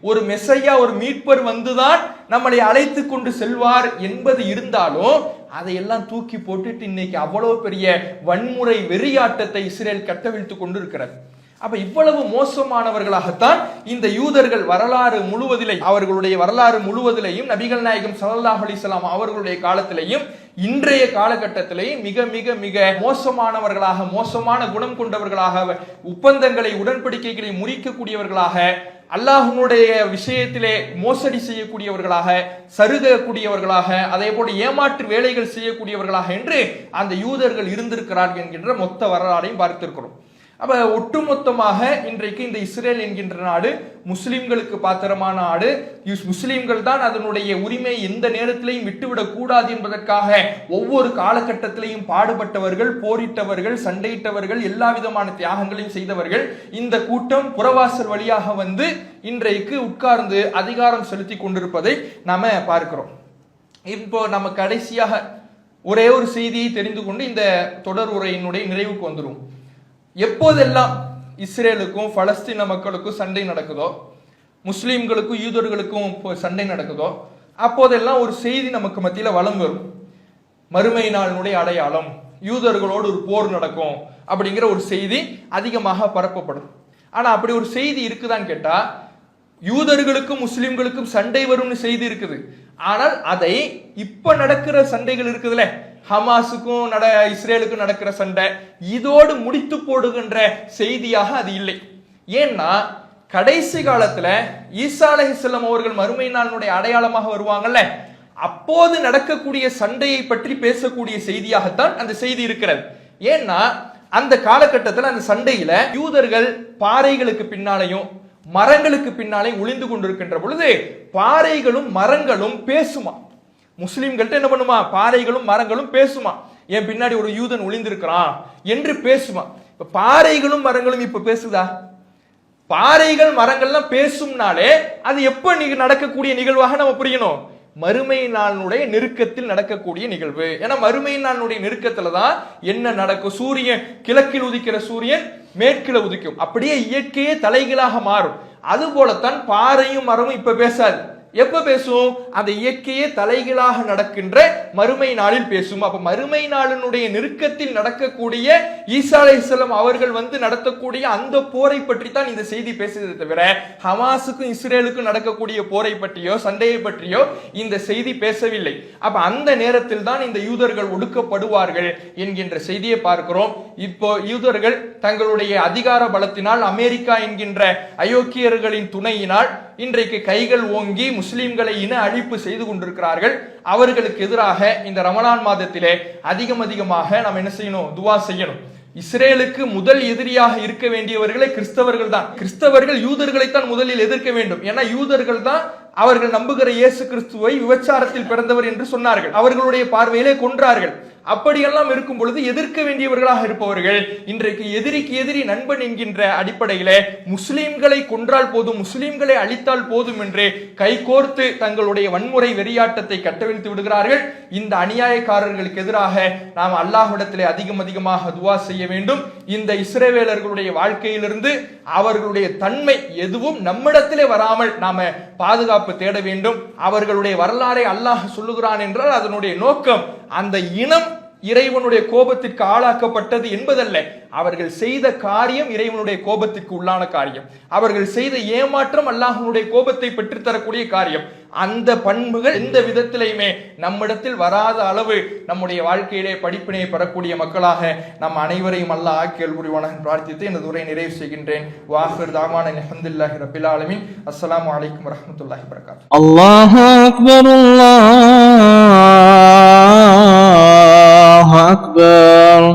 ஒரு மெசையா, ஒரு மீட்பர் வந்துதான் நம்மளை அழைத்து கொண்டு செல்வார் என்பது இருந்தாலும் அதையெல்லாம் தூக்கி போட்டுட்டு இன்னைக்கு அவ்வளவு பெரிய வன்முறை வெறியாட்டத்தை இஸ்ரேல் கட்டவிழ்த்து கொண்டு இருக்கிறது. அப்ப இவ்வளவு மோசமானவர்களாகத்தான் இந்த யூதர்கள் வரலாறு முழுவதிலே, அவர்களுடைய வரலாறு முழுவதிலையும் நபிகள் நாயகம் ஸல்லல்லாஹு அலைஹி வஸல்லம் அவர்களுடைய காலத்திலேயும் இன்றைய காலகட்டத்திலேயும் மிக மிக மிக மோசமானவர்களாக, மோசமான குணம் கொண்டவர்களாக, ஒப்பந்தங்களை, உடன்படிக்கைகளை முறிக்கக்கூடியவர்களாக, அல்லாஹ்வுடைய விஷயத்திலே மோசடி செய்யக்கூடியவர்களாக, சருகக்கூடியவர்களாக, அதே போல ஏமாற்று வேலைகள் செய்யக்கூடியவர்களாக என்று அந்த யூதர்கள் இருந்திருக்கிறார்கள் என்கின்ற மொத்த வரலாறையும் பார்த்திருக்கிறோம். அப்ப ஒட்டுமொத்தமாக இன்றைக்கு இந்த இஸ்ரேல் என்கின்ற நாடு முஸ்லிம்களுக்கு பாத்திரமான நாடு. முஸ்லிம்கள் தான் அதனுடைய உரிமை எந்த நேரத்திலையும் விட்டுவிடக் கூடாது என்பதற்காக ஒவ்வொரு காலகட்டத்திலையும் பாடுபட்டவர்கள், போரிட்டவர்கள், சண்டையிட்டவர்கள், எல்லா விதமான தியாகங்களையும் செய்தவர்கள். இந்த கூட்டம் புறவாசல் வழியாக வந்து இன்றைக்கு உட்கார்ந்து அதிகாரம் செலுத்தி கொண்டிருப்பதை நாம பார்க்கிறோம். இப்போ நம்ம கடைசியாக ஒரே ஒரு செய்தியை தெரிந்து கொண்டு இந்த தொடர் உரையினுடைய நிறைவுக்கு வந்துடும். எப்போதெல்லாம் இஸ்ரேலுக்கும் பலஸ்தீன மக்களுக்கும் சண்டை நடக்குதோ, முஸ்லிம்களுக்கும் யூதர்களுக்கும் சண்டை நடக்குதோ, அப்போதெல்லாம் ஒரு செய்தி நமக்கு மத்தியில வலம் வரும். மறுமை நாளினுடைய அடையாளம், யூதர்களோடு ஒரு போர் நடக்கும் அப்படிங்கிற ஒரு செய்தி அதிகமாக பரப்பப்படும். ஆனா அப்படி ஒரு செய்தி இருக்குதான்னு கேட்டா, யூதர்களுக்கும் முஸ்லிம்களுக்கும் சண்டை வரும்னு செய்தி இருக்குது. ஆனால் அதை இப்ப நடக்கிற சண்டைகள் இருக்குதுல்ல, ஹமாஸுக்கும் இஸ்ரேலுக்கும் நடக்கிற சண்டை, இதோடு முடித்து போடுகின்ற செய்தியாக அது இல்லை. ஏன்னா கடைசி காலத்துல ஈசா அலைஹிஸ்ஸலாம் அவர்கள் மறுமை நாளினுடைய அடையாளமாக வருவாங்கல்ல, அப்போது நடக்கக்கூடிய சண்டையை பற்றி பேசக்கூடிய செய்தியாகத்தான் அந்த செய்தி இருக்கிறது. ஏன்னா அந்த காலகட்டத்தில் அந்த சண்டையில யூதர்கள் பாறைகளுக்கு பின்னாலையும் மரங்களுக்கு பின்னாலே ஒளிந்து கொண்டிருக்கின்ற பொழுது பாறைகளும் மரங்களும் பேசுமா. முஸ்லிம்கள்ட்ட என்ன பண்ணுமா, பாறைகளும் மரங்களும் பேசுமா, என் பின்னாடி ஒரு யூதன் ஒளிந்திருக்கிறான் என்று பேசுமா. இப்ப பாறைகளும் மரங்களும் இப்ப பேசுதா? பாறைகள் மரங்கள்லாம் பேசும்னாலே அது எப்ப நடக்கக்கூடிய நிகழ்வாக நம்ம புரியணும்? மறுமை நாளுடைய நெருக்கத்தில் நடக்கக்கூடிய நிகழ்வு. ஏன்னா மறுமை நாளுடைய நெருக்கத்துல தான் என்ன நடக்கும்? சூரியன் கிழக்கில் உதிக்கிற சூரியன் மேற்கில உதிக்கும். அப்படியே இயற்கையே தலைகீழாக மாறும். அது போலத்தான் பாறையும் மரமும் இப்ப பேசாது. எப்ப பேசும்? அந்த இயற்கையே தலைகீழாக நடக்கின்ற மறுமை நாளில் பேசும். அப்ப மறுமை நாளினுடைய நெருக்கத்தில் நடக்கக்கூடிய ஈசா அலைஹிஸ்ஸலாம் அவர்கள் நடத்தக்கூடிய அந்த போரை பற்றி தான் இந்த செய்தி பேசுறதை தவிர ஹமாஸுக்கும் இஸ்ரேலுக்கும் நடக்கக்கூடிய போரை பற்றியோ சண்டையை பற்றியோ இந்த செய்தி பேசவில்லை. அப்ப அந்த நேரத்தில் தான் இந்த யூதர்கள் ஒடுக்கப்படுவார்கள் என்கின்ற செய்தியை பார்க்கிறோம். இப்போ யூதர்கள் தங்களுடைய அதிகார பலத்தினால், அமெரிக்கா என்கின்ற அயோக்கியர்களின் துணையினால் இன்றைக்கு கைகள் ஓங்கி முஸ்லிம்களை இன அழிப்பு செய்து கொண்டிருக்கிறார்கள். அவர்களுக்கு எதிராக இந்த ரமலான் மாதத்திலே அதிகமாக நாம் என்ன செய்யணும்? துவா செய்யணும். இஸ்ரேலுக்கு முதல் எதிரியாக இருக்க வேண்டியவர்களே கிறிஸ்தவர்கள் தான். கிறிஸ்தவர்கள் யூதர்களைத்தான் முதலில் எதிர்க்க வேண்டும். ஏன்னா யூதர்கள் தான் அவர்கள் நம்புகிற இயேசு கிறிஸ்துவை விபச்சாரத்தில் பிறந்தவர் என்று சொன்னார்கள். அவர்களுடைய பார்வையிலே கொன்றார்கள். அப்படியெல்லாம் இருக்கும் பொழுது எதிர்க்க வேண்டியவர்களாக இருப்பவர்கள் இன்றைக்கு எதிரிக்கு எதிரி நண்பன் என்கின்ற அடிப்படையிலே முஸ்லிம்களை கொன்றால் போதும், முஸ்லிம்களை அழித்தால் போதும் என்று கைகோர்த்து தங்களுடைய வன்முறை வெறியாட்டத்தை கட்டவிழ்த்து விடுகிறார்கள். இந்த அநியாயக்காரர்களுக்கு எதிராக நாம் அல்லாஹ்விடத்திலே அதிகமாக துஆ செய்ய வேண்டும். இந்த இஸ்ரவேலர்களுடைய வாழ்க்கையிலிருந்து அவர்களுடைய தன்மை எதுவும் நம்மிடத்திலே வராமல் நாம பாதுகாப்பு தேட வேண்டும். அவர்களுடைய வரலாறை அல்லாஹ் சொல்லுகிறான் என்றால் அதனுடைய நோக்கம் அந்த இனம் இறைவனுடைய கோபத்திற்கு ஆளாக்கப்பட்டது என்பதல்ல. அவர்கள் செய்த காரியம் இறைவனுடைய கோபத்திற்கு உள்ளான காரியம். அவர்கள் செய்த ஏமாற்றம் அல்லாஹ்வுடைய கோபத்தை பெற்றுத்தரக்கூடிய காரியம். அந்த பண்புகள் எந்த விதத்திலையுமே நம்மிடத்தில் வராத அளவு நம்முடைய வாழ்க்கையிலே படிப்பினை பெறக்கூடிய மக்களாக நம் அனைவரையும் அல்லாஹ் ஆக்கியல் புரிவானாக பிரார்த்தித்து எனது உரையை நிறைவு செய்கின்றேன். வாஹிர் தாவான அல்ஹம்துலில்லாஹி ரப்பில் ஆலமீன். அஸ்ஸலாமு அலைக்கும் வரஹ்மத்துல்லாஹி வபரகாத்துஹு. அல்லாஹு அக்பர், அல்லாஹு அக்பர்.